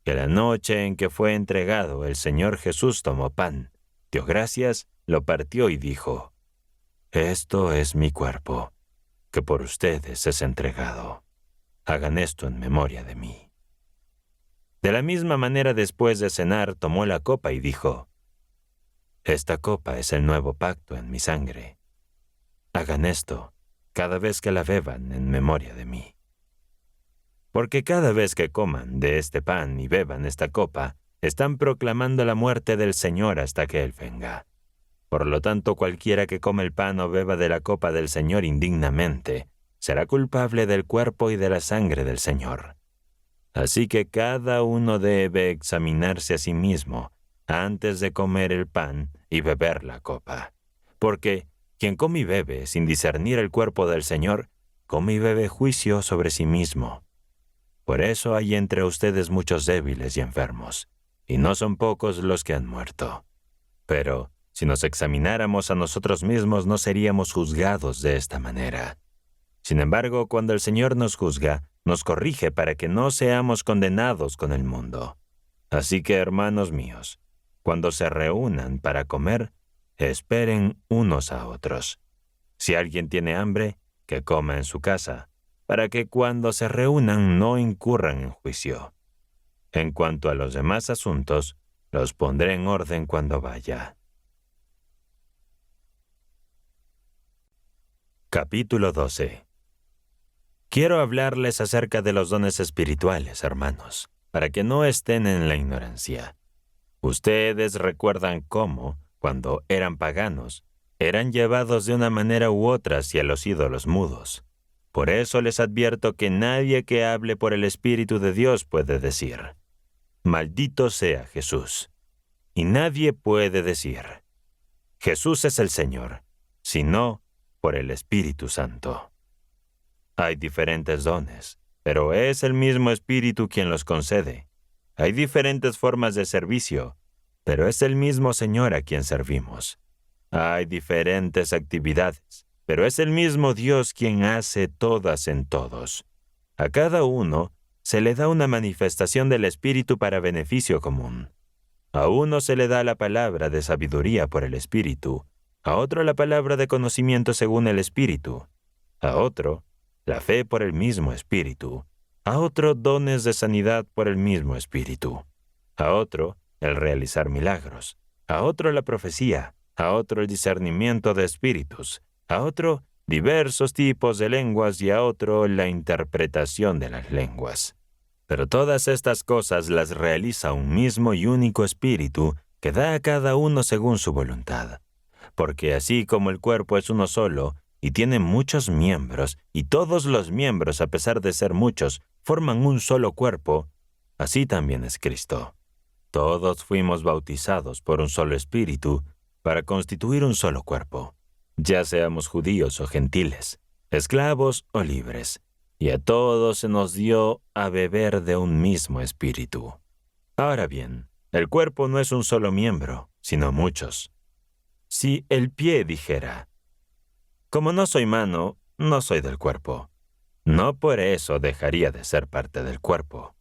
que la noche en que fue entregado el Señor Jesús tomó pan, dio gracias, lo partió y dijo: «Esto es mi cuerpo, que por ustedes es entregado. Hagan esto en memoria de mí». De la misma manera, después de cenar, tomó la copa y dijo: «Esta copa es el nuevo pacto en mi sangre. Hagan esto cada vez que la beban en memoria de mí. Porque cada vez que coman de este pan y beban esta copa, están proclamando la muerte del Señor hasta que Él venga. Por lo tanto, cualquiera que come el pan o beba de la copa del Señor indignamente, será culpable del cuerpo y de la sangre del Señor. Así que cada uno debe examinarse a sí mismo antes de comer el pan y beber la copa. Porque quien come y bebe sin discernir el cuerpo del Señor, come y bebe juicio sobre sí mismo. Por eso hay entre ustedes muchos débiles y enfermos, y no son pocos los que han muerto. Pero si nos examináramos a nosotros mismos, no seríamos juzgados de esta manera. Sin embargo, cuando el Señor nos juzga, nos corrige para que no seamos condenados con el mundo. Así que, hermanos míos, Cuando se reúnan para comer, esperen unos a otros. Si alguien tiene hambre, que coma en su casa, para que cuando se reúnan no incurran en juicio. En cuanto a los demás asuntos, los pondré en orden cuando vaya. Capítulo 12. Quiero hablarles acerca de los dones espirituales, hermanos, para que no estén en la ignorancia. Ustedes recuerdan cómo, cuando eran paganos, eran llevados de una manera u otra hacia los ídolos mudos. Por eso les advierto que nadie que hable por el Espíritu de Dios puede decir, «Maldito sea Jesús». Y nadie puede decir, «Jesús es el Señor», sino por el Espíritu Santo. Hay diferentes dones, pero es el mismo Espíritu quien los concede. Hay diferentes formas de servicio, pero es el mismo Señor a quien servimos. Hay diferentes actividades, pero es el mismo Dios quien hace todas en todos. A cada uno se le da una manifestación del Espíritu para beneficio común. A uno se le da la palabra de sabiduría por el Espíritu, a otro la palabra de conocimiento según el Espíritu, a otro la fe por el mismo Espíritu, a otro dones de sanidad por el mismo Espíritu, a otro el realizar milagros, a otro la profecía, a otro el discernimiento de espíritus, a otro diversos tipos de lenguas y a otro la interpretación de las lenguas. Pero todas estas cosas las realiza un mismo y único Espíritu que da a cada uno según su voluntad. Porque así como el cuerpo es uno solo y tiene muchos miembros, y todos los miembros, a pesar de ser muchos, forman un solo cuerpo, así también es Cristo. Todos fuimos bautizados por un solo Espíritu para constituir un solo cuerpo, ya seamos judíos o gentiles, esclavos o libres, y a todos se nos dio a beber de un mismo Espíritu. Ahora bien, el cuerpo no es un solo miembro, sino muchos. Si el pie dijera, «Como no soy mano, no soy del cuerpo», no por eso dejaría de ser parte del cuerpo.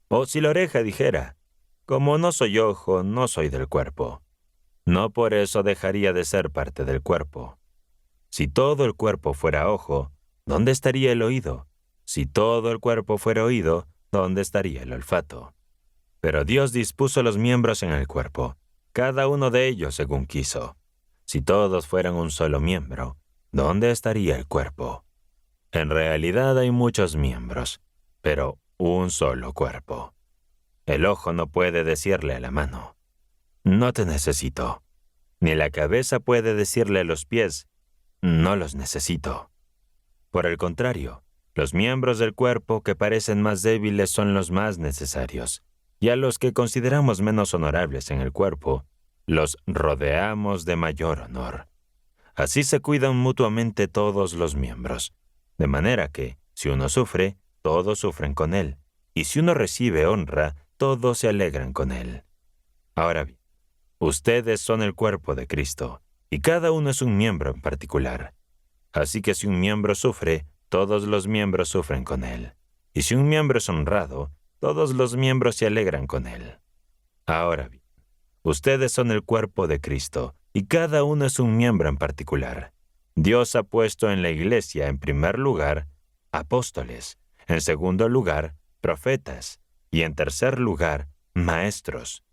O si la oreja dijera, «Como no soy ojo, no soy del cuerpo», no por eso dejaría de ser parte del cuerpo. Si todo el cuerpo fuera ojo, ¿dónde estaría el oído? Si todo el cuerpo fuera oído, ¿dónde estaría el olfato? Pero Dios dispuso los miembros en el cuerpo, cada uno de ellos según quiso. Si todos fueran un solo miembro, ¿dónde estaría el cuerpo? En realidad hay muchos miembros, pero un solo cuerpo. El ojo no puede decirle a la mano, «No te necesito», ni la cabeza puede decirle a los pies, «No los necesito». Por el contrario, los miembros del cuerpo que parecen más débiles son los más necesarios, y a los que consideramos menos honorables en el cuerpo, los rodeamos de mayor honor. Así se cuidan mutuamente todos los miembros, de manera que, si uno sufre, todos sufren con él, y si uno recibe honra, todos se alegran con él. Ahora bien, ustedes son el cuerpo de Cristo, y cada uno es un miembro en particular. Así que si un miembro sufre, todos los miembros sufren con él. Y si un miembro es honrado, todos los miembros se alegran con él. Ahora bien, ustedes son el cuerpo de Cristo, y cada uno es un miembro en particular. Dios ha puesto en la iglesia, en primer lugar, apóstoles, en segundo lugar, profetas, y en tercer lugar, maestros.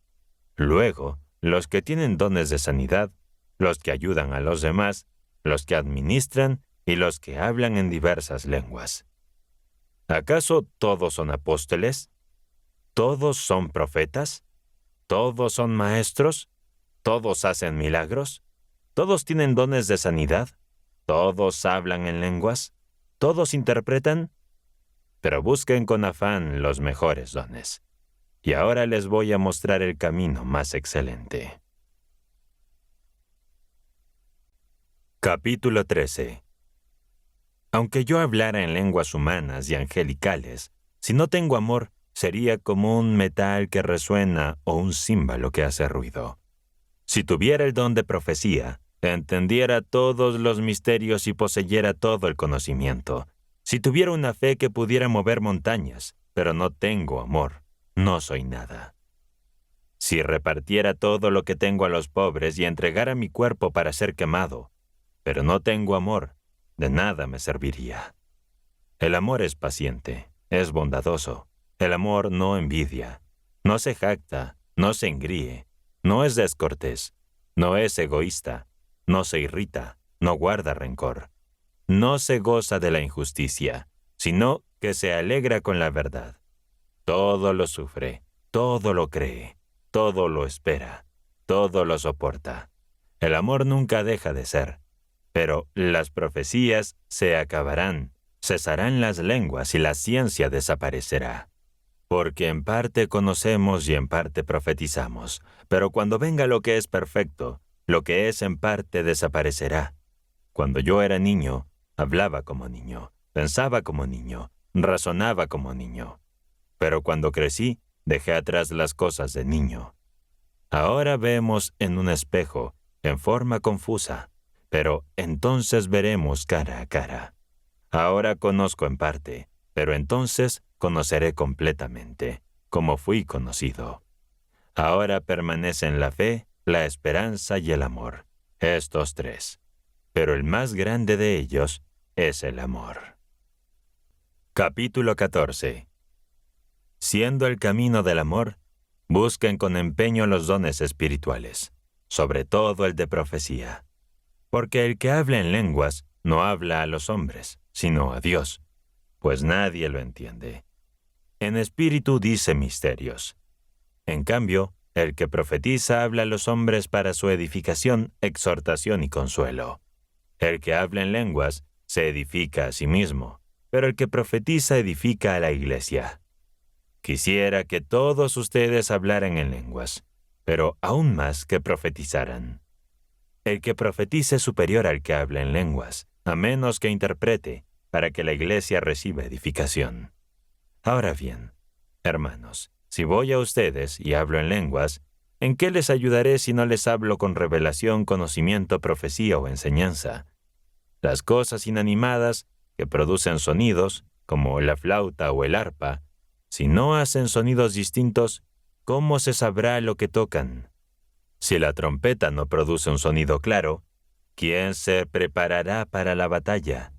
Luego, los que tienen dones de sanidad, los que ayudan a los demás, los que administran y los que hablan en diversas lenguas. ¿Acaso todos son apóstoles? ¿Todos son profetas? ¿Todos son maestros? ¿Todos hacen milagros? ¿Todos tienen dones de sanidad? ¿Todos hablan en lenguas? ¿Todos interpretan? Pero busquen con afán los mejores dones. Y ahora les voy a mostrar el camino más excelente. Capítulo 13. Aunque yo hablara en lenguas humanas y angelicales, si no tengo amor, sería como un metal que resuena o un címbalo que hace ruido. Si tuviera el don de profecía, entendiera todos los misterios y poseyera todo el conocimiento. Si tuviera una fe que pudiera mover montañas, pero no tengo amor, no soy nada. Si repartiera todo lo que tengo a los pobres y entregara mi cuerpo para ser quemado, pero no tengo amor, de nada me serviría. El amor es paciente, es bondadoso. El amor no envidia, no se jacta, no se engríe, no es descortés, no es egoísta, no se irrita, no guarda rencor, no se goza de la injusticia, sino que se alegra con la verdad. Todo lo sufre, todo lo cree, todo lo espera, todo lo soporta. El amor nunca deja de ser, pero las profecías se acabarán, cesarán las lenguas y la ciencia desaparecerá. Porque en parte conocemos y en parte profetizamos, pero cuando venga lo que es perfecto, lo que es en parte desaparecerá. Cuando yo era niño, hablaba como niño, pensaba como niño, razonaba como niño. Pero cuando crecí, dejé atrás las cosas de niño. Ahora vemos en un espejo, en forma confusa, pero entonces veremos cara a cara. Ahora conozco en parte, pero entonces conoceré completamente, como fui conocido. Ahora permanecen la fe, la esperanza y el amor, estos tres. Pero el más grande de ellos es el amor. Capítulo 14. Siendo el camino del amor, busquen con empeño los dones espirituales, sobre todo el de profecía. Porque el que habla en lenguas no habla a los hombres, sino a Dios, pues nadie lo entiende. En espíritu dice misterios. En cambio, el que profetiza habla a los hombres para su edificación, exhortación y consuelo. El que habla en lenguas se edifica a sí mismo, pero el que profetiza edifica a la iglesia. Quisiera que todos ustedes hablaran en lenguas, pero aún más que profetizaran. El que profetice es superior al que habla en lenguas, a menos que interprete, para que la iglesia reciba edificación. Ahora bien, hermanos, si voy a ustedes y hablo en lenguas, ¿en qué les ayudaré si no les hablo con revelación, conocimiento, profecía o enseñanza? Las cosas inanimadas que producen sonidos, como la flauta o el arpa, si no hacen sonidos distintos, ¿cómo se sabrá lo que tocan? Si la trompeta no produce un sonido claro, ¿quién se preparará para la batalla?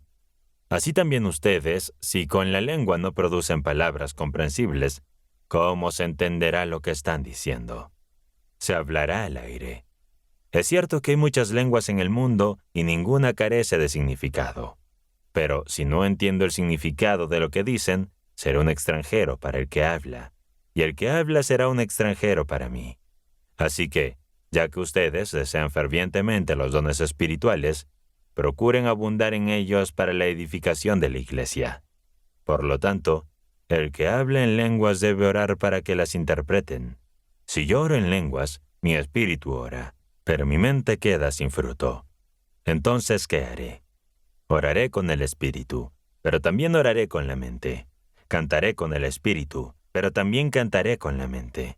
Así también ustedes, si con la lengua no producen palabras comprensibles, ¿cómo se entenderá lo que están diciendo? Se hablará al aire. Es cierto que hay muchas lenguas en el mundo y ninguna carece de significado. Pero si no entiendo el significado de lo que dicen, seré un extranjero para el que habla, y el que habla será un extranjero para mí. Así que, ya que ustedes desean fervientemente los dones espirituales, procuren abundar en ellos para la edificación de la iglesia. Por lo tanto, el que habla en lenguas debe orar para que las interpreten. Si yo oro en lenguas, mi espíritu ora, pero mi mente queda sin fruto. Entonces, ¿qué haré? Oraré con el espíritu, pero también oraré con la mente. Cantaré con el espíritu, pero también cantaré con la mente.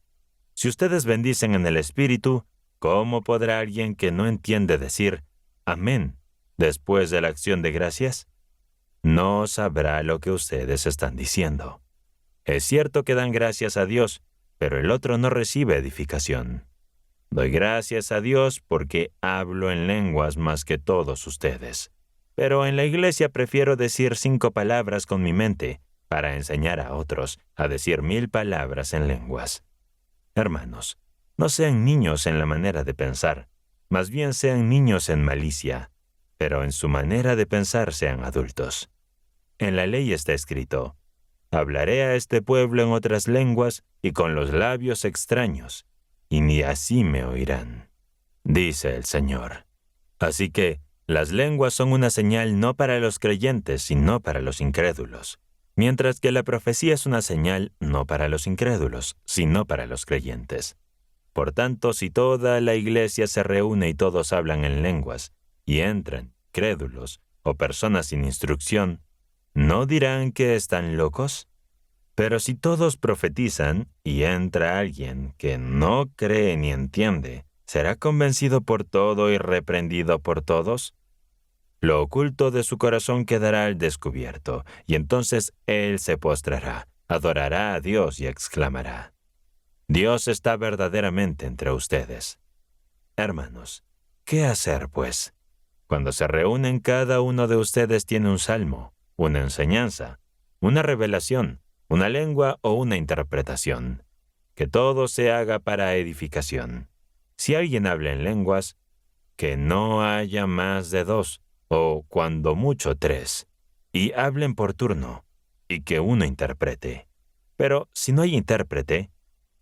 Si ustedes bendicen en el espíritu, ¿cómo podrá alguien que no entiende decir amén después de la acción de gracias? No sabrá lo que ustedes están diciendo. Es cierto que dan gracias a Dios, pero el otro no recibe edificación. Doy gracias a Dios porque hablo en lenguas más que todos ustedes. Pero en la iglesia prefiero decir 5 palabras con mi mente para enseñar a otros a decir 1000 palabras en lenguas. Hermanos, no sean niños en la manera de pensar, más bien sean niños en malicia, pero en su manera de pensar sean adultos. En la ley está escrito: hablaré a este pueblo en otras lenguas y con los labios extraños, y ni así me oirán, dice el Señor. Así que las lenguas son una señal no para los creyentes, sino para los incrédulos, mientras que la profecía es una señal no para los incrédulos, sino para los creyentes. Por tanto, si toda la iglesia se reúne y todos hablan en lenguas, y entran crédulos o personas sin instrucción, ¿no dirán que están locos? Pero si todos profetizan y entra alguien que no cree ni entiende, ¿será convencido por todo y reprendido por todos? Lo oculto de su corazón quedará al descubierto, y entonces él se postrará, adorará a Dios y exclamará: Dios está verdaderamente entre ustedes. Hermanos, ¿qué hacer, pues? Cuando se reúnen, cada uno de ustedes tiene un salmo, una enseñanza, una revelación, una lengua o una interpretación. Que todo se haga para edificación. Si alguien habla en lenguas, que no haya más de 2, o cuando mucho 3, y hablen por turno, y que uno interprete. Pero si no hay intérprete,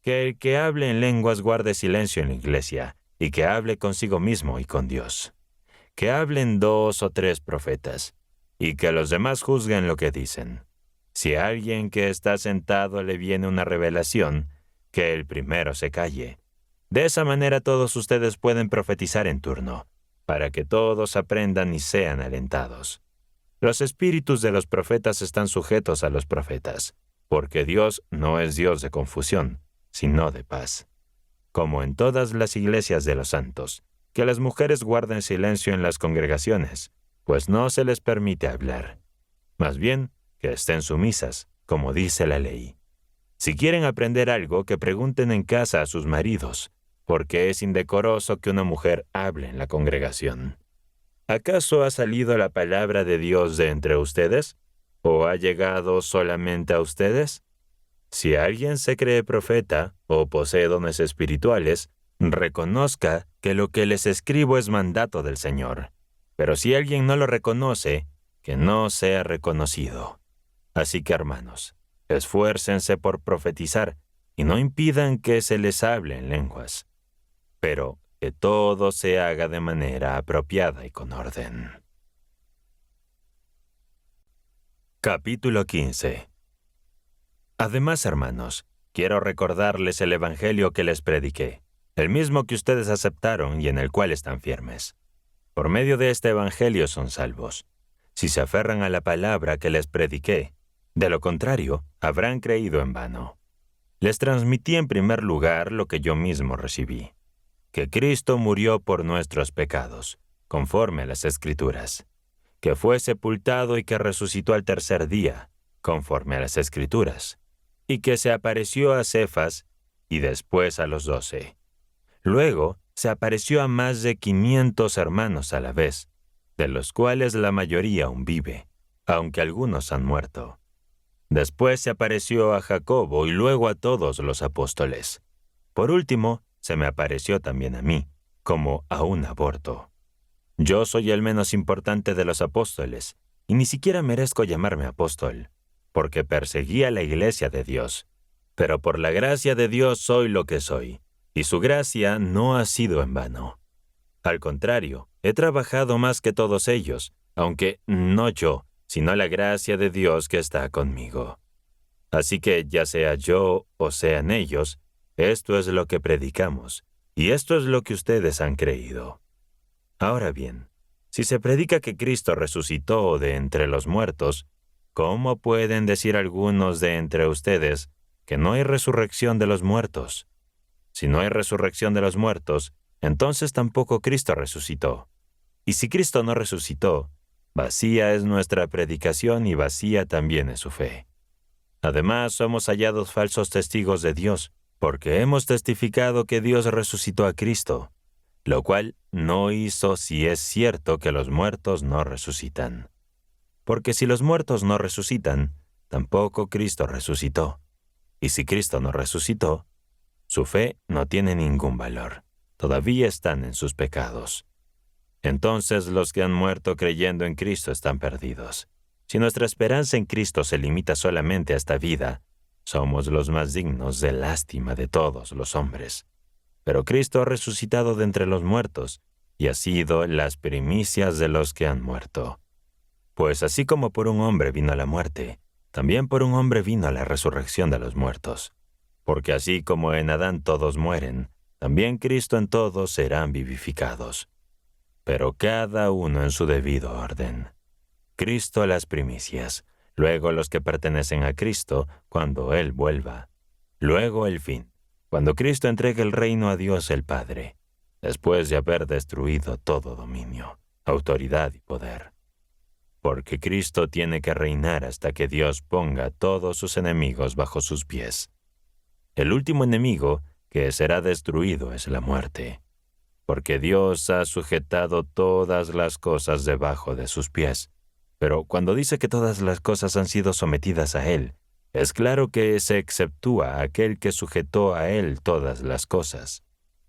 que el que hable en lenguas guarde silencio en la iglesia, y que hable consigo mismo y con Dios. Que hablen 2 o 3 profetas, y que los demás juzguen lo que dicen. Si a alguien que está sentado le viene una revelación, que el primero se calle. De esa manera todos ustedes pueden profetizar en turno, para que todos aprendan y sean alentados. Los espíritus de los profetas están sujetos a los profetas, porque Dios no es Dios de confusión, sino de paz. Como en todas las iglesias de los santos, que las mujeres guarden silencio en las congregaciones, pues no se les permite hablar. Más bien, que estén sumisas, como dice la ley. Si quieren aprender algo, que pregunten en casa a sus maridos, porque es indecoroso que una mujer hable en la congregación. ¿Acaso ha salido la palabra de Dios de entre ustedes? ¿O ha llegado solamente a ustedes? Si alguien se cree profeta o posee dones espirituales, reconozca que lo que les escribo es mandato del Señor. Pero si alguien no lo reconoce, que no sea reconocido. Así que, hermanos, esfuércense por profetizar y no impidan que se les hable en lenguas, pero que todo se haga de manera apropiada y con orden. Capítulo 15. Además, hermanos, quiero recordarles el evangelio que les prediqué, el mismo que ustedes aceptaron y en el cual están firmes. Por medio de este evangelio son salvos, si se aferran a la palabra que les prediqué. De lo contrario, habrán creído en vano. Les transmití en primer lugar lo que yo mismo recibí, que Cristo murió por nuestros pecados, conforme a las Escrituras, que fue sepultado y que resucitó al tercer día, conforme a las Escrituras, y que se apareció a Cefas y después a los 12. Luego se apareció a más de 500 hermanos a la vez, de los cuales la mayoría aún vive, aunque algunos han muerto. Después se apareció a Jacobo y luego a todos los apóstoles. Por último, se me apareció también a mí, como a un aborto. Yo soy el menos importante de los apóstoles, y ni siquiera merezco llamarme apóstol, porque perseguí a la iglesia de Dios. Pero por la gracia de Dios soy lo que soy, y su gracia no ha sido en vano. Al contrario, he trabajado más que todos ellos, aunque no yo, sino la gracia de Dios que está conmigo. Así que ya sea yo o sean ellos, esto es lo que predicamos, y esto es lo que ustedes han creído. Ahora bien, si se predica que Cristo resucitó de entre los muertos, ¿cómo pueden decir algunos de entre ustedes que no hay resurrección de los muertos? Si no hay resurrección de los muertos, entonces tampoco Cristo resucitó. Y si Cristo no resucitó, vacía es nuestra predicación y vacía también es su fe. Además, somos hallados falsos testigos de Dios, porque hemos testificado que Dios resucitó a Cristo, lo cual no hizo si es cierto que los muertos no resucitan. Porque si los muertos no resucitan, tampoco Cristo resucitó. Y si Cristo no resucitó, su fe no tiene ningún valor. Todavía están en sus pecados. Entonces los que han muerto creyendo en Cristo están perdidos. Si nuestra esperanza en Cristo se limita solamente a esta vida, somos los más dignos de lástima de todos los hombres. Pero Cristo ha resucitado de entre los muertos y ha sido las primicias de los que han muerto. Pues así como por un hombre vino la muerte, también por un hombre vino la resurrección de los muertos. Porque así como en Adán todos mueren, también Cristo en todos serán vivificados. Pero cada uno en su debido orden. Cristo las primicias, luego los que pertenecen a Cristo cuando Él vuelva. Luego el fin, cuando Cristo entregue el reino a Dios el Padre, después de haber destruido todo dominio, autoridad y poder. Porque Cristo tiene que reinar hasta que Dios ponga a todos sus enemigos bajo sus pies. El último enemigo que será destruido es la muerte, porque Dios ha sujetado todas las cosas debajo de sus pies. Pero cuando dice que todas las cosas han sido sometidas a Él, es claro que se exceptúa aquel que sujetó a Él todas las cosas.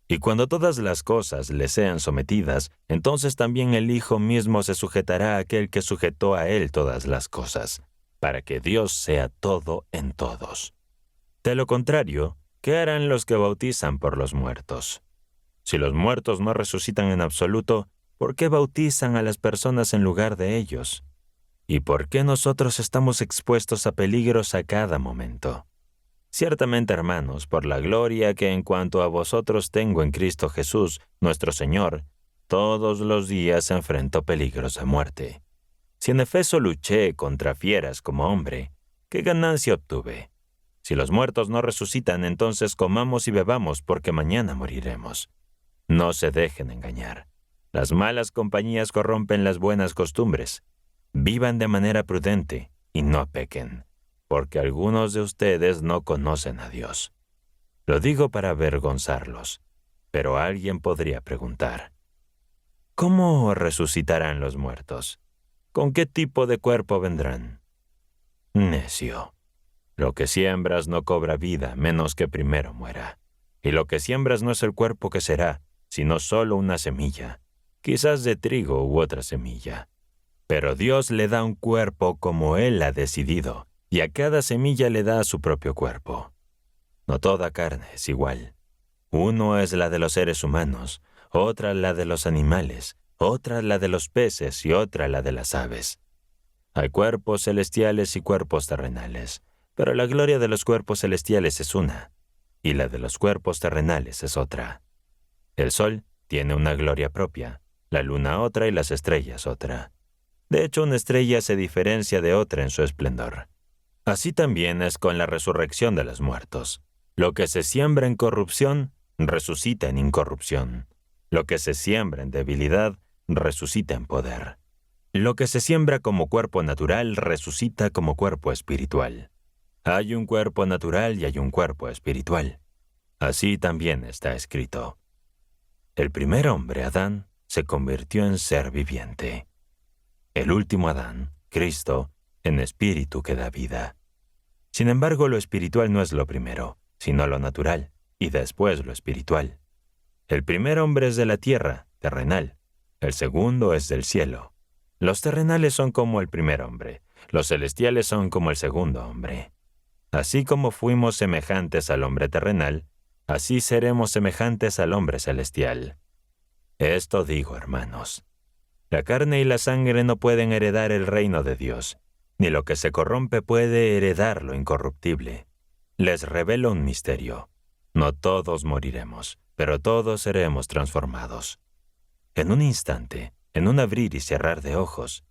Y cuando todas las cosas le sean sometidas, entonces también el Hijo mismo se sujetará a aquel que sujetó a Él todas las cosas, para que Dios sea todo en todos. De lo contrario, ¿qué harán los que bautizan por los muertos? Si los muertos no resucitan en absoluto, ¿por qué bautizan a las personas en lugar de ellos? ¿Y por qué nosotros estamos expuestos a peligros a cada momento? Ciertamente, hermanos, por la gloria que en cuanto a vosotros tengo en Cristo Jesús, nuestro Señor, todos los días enfrento peligros de muerte. Si en Efeso luché contra fieras como hombre, ¿qué ganancia obtuve? Si los muertos no resucitan, entonces comamos y bebamos, porque mañana moriremos. No se dejen engañar. Las malas compañías corrompen las buenas costumbres. Vivan de manera prudente y no pequen, porque algunos de ustedes no conocen a Dios. Lo digo para avergonzarlos, pero alguien podría preguntar, ¿cómo resucitarán los muertos? ¿Con qué tipo de cuerpo vendrán? Necio. Lo que siembras no cobra vida, menos que primero muera. Y lo que siembras no es el cuerpo que será, sino solo una semilla, quizás de trigo u otra semilla. Pero Dios le da un cuerpo como Él ha decidido, y a cada semilla le da su propio cuerpo. No toda carne es igual. Uno es la de los seres humanos, otra la de los animales, otra la de los peces y otra la de las aves. Hay cuerpos celestiales y cuerpos terrenales, pero la gloria de los cuerpos celestiales es una, y la de los cuerpos terrenales es otra. El sol tiene una gloria propia, la luna otra y las estrellas otra. De hecho, una estrella se diferencia de otra en su esplendor. Así también es con la resurrección de los muertos. Lo que se siembra en corrupción, resucita en incorrupción. Lo que se siembra en debilidad, resucita en poder. Lo que se siembra como cuerpo natural, resucita como cuerpo espiritual. Hay un cuerpo natural y hay un cuerpo espiritual. Así también está escrito. El primer hombre, Adán, se convirtió en ser viviente. El último Adán, Cristo, en espíritu que da vida. Sin embargo, lo espiritual no es lo primero, sino lo natural, y después lo espiritual. El primer hombre es de la tierra, terrenal. El segundo es del cielo. Los terrenales son como el primer hombre, los celestiales son como el segundo hombre. Así como fuimos semejantes al hombre terrenal, así seremos semejantes al hombre celestial. Esto digo, hermanos. La carne y la sangre no pueden heredar el reino de Dios, ni lo que se corrompe puede heredar lo incorruptible. Les revelo un misterio. No todos moriremos, pero todos seremos transformados. En un instante, en un abrir y cerrar de ojos,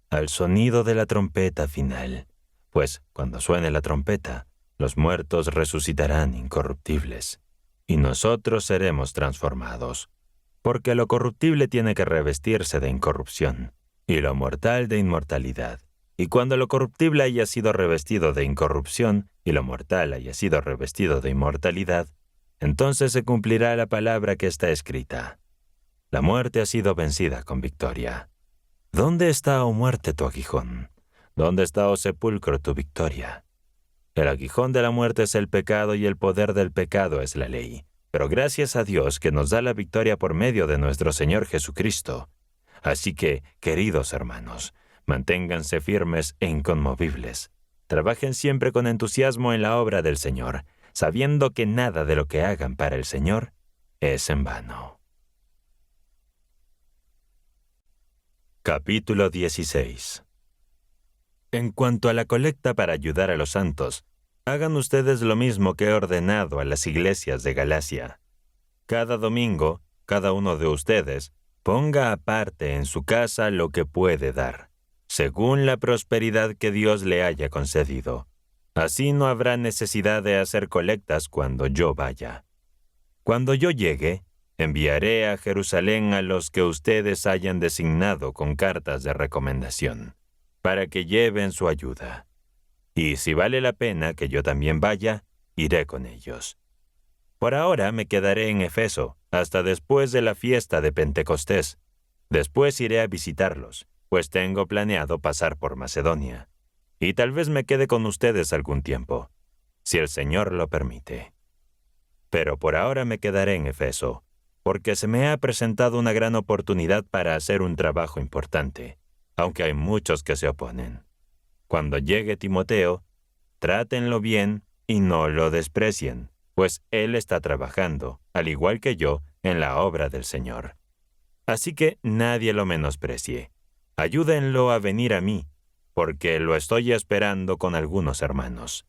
al sonido de la trompeta final, pues cuando suene la trompeta, los muertos resucitarán incorruptibles, y nosotros seremos transformados. Porque lo corruptible tiene que revestirse de incorrupción, y lo mortal de inmortalidad. Y cuando lo corruptible haya sido revestido de incorrupción, y lo mortal haya sido revestido de inmortalidad, entonces se cumplirá la palabra que está escrita. La muerte ha sido vencida con victoria. ¿Dónde está, oh muerte, tu aguijón? ¿Dónde está, oh sepulcro, tu victoria? El aguijón de la muerte es el pecado y el poder del pecado es la ley. Pero gracias a Dios que nos da la victoria por medio de nuestro Señor Jesucristo. Así que, queridos hermanos, manténganse firmes e inconmovibles. Trabajen siempre con entusiasmo en la obra del Señor, sabiendo que nada de lo que hagan para el Señor es en vano. Capítulo 16. En cuanto a la colecta para ayudar a los santos, hagan ustedes lo mismo que he ordenado a las iglesias de Galacia. Cada domingo, cada uno de ustedes ponga aparte en su casa lo que puede dar, según la prosperidad que Dios le haya concedido. Así no habrá necesidad de hacer colectas cuando yo vaya. Cuando yo llegue, enviaré a Jerusalén a los que ustedes hayan designado con cartas de recomendación, para que lleven su ayuda. Y si vale la pena que yo también vaya, iré con ellos. Por ahora me quedaré en Efeso hasta después de la fiesta de Pentecostés. Después iré a visitarlos, pues tengo planeado pasar por Macedonia. Y tal vez me quede con ustedes algún tiempo, si el Señor lo permite. Pero por ahora me quedaré en Efeso, porque se me ha presentado una gran oportunidad para hacer un trabajo importante, aunque hay muchos que se oponen. Cuando llegue Timoteo, trátenlo bien y no lo desprecien, pues él está trabajando, al igual que yo, en la obra del Señor. Así que nadie lo menosprecie. Ayúdenlo a venir a mí, porque lo estoy esperando con algunos hermanos.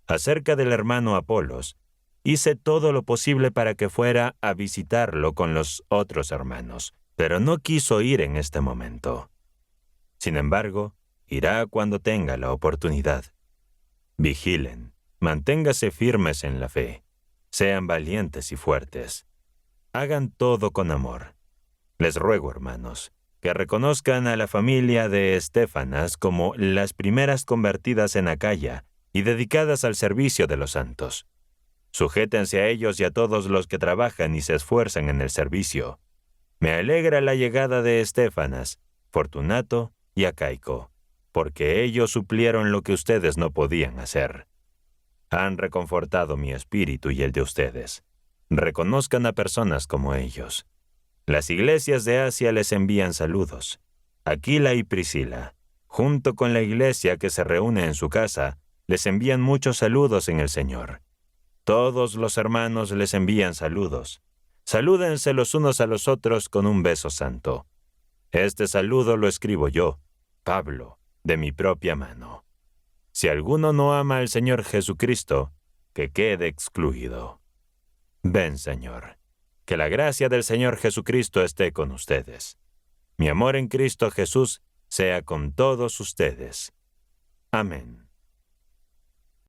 Acerca del hermano Apolos, hice todo lo posible para que fuera a visitarlo con los otros hermanos, pero no quiso ir en este momento. Sin embargo, irá cuando tenga la oportunidad. Vigilen, manténgase firmes en la fe, sean valientes y fuertes. Hagan todo con amor. Les ruego, hermanos, que reconozcan a la familia de Estéfanas como las primeras convertidas en Acaya y dedicadas al servicio de los santos. Sujétense a ellos y a todos los que trabajan y se esfuerzan en el servicio. Me alegra la llegada de Estéfanas, Fortunato y Acaico, porque ellos suplieron lo que ustedes no podían hacer. Han reconfortado mi espíritu y el de ustedes. Reconozcan a personas como ellos. Las iglesias de Asia les envían saludos. Aquila y Priscila, junto con la iglesia que se reúne en su casa, les envían muchos saludos en el Señor. Todos los hermanos les envían saludos. Salúdense los unos a los otros con un beso santo. Este saludo lo escribo yo, Pablo, de mi propia mano. Si alguno no ama al Señor Jesucristo, que quede excluido. Ven, Señor. Que la gracia del Señor Jesucristo esté con ustedes. Mi amor en Cristo Jesús sea con todos ustedes. Amén.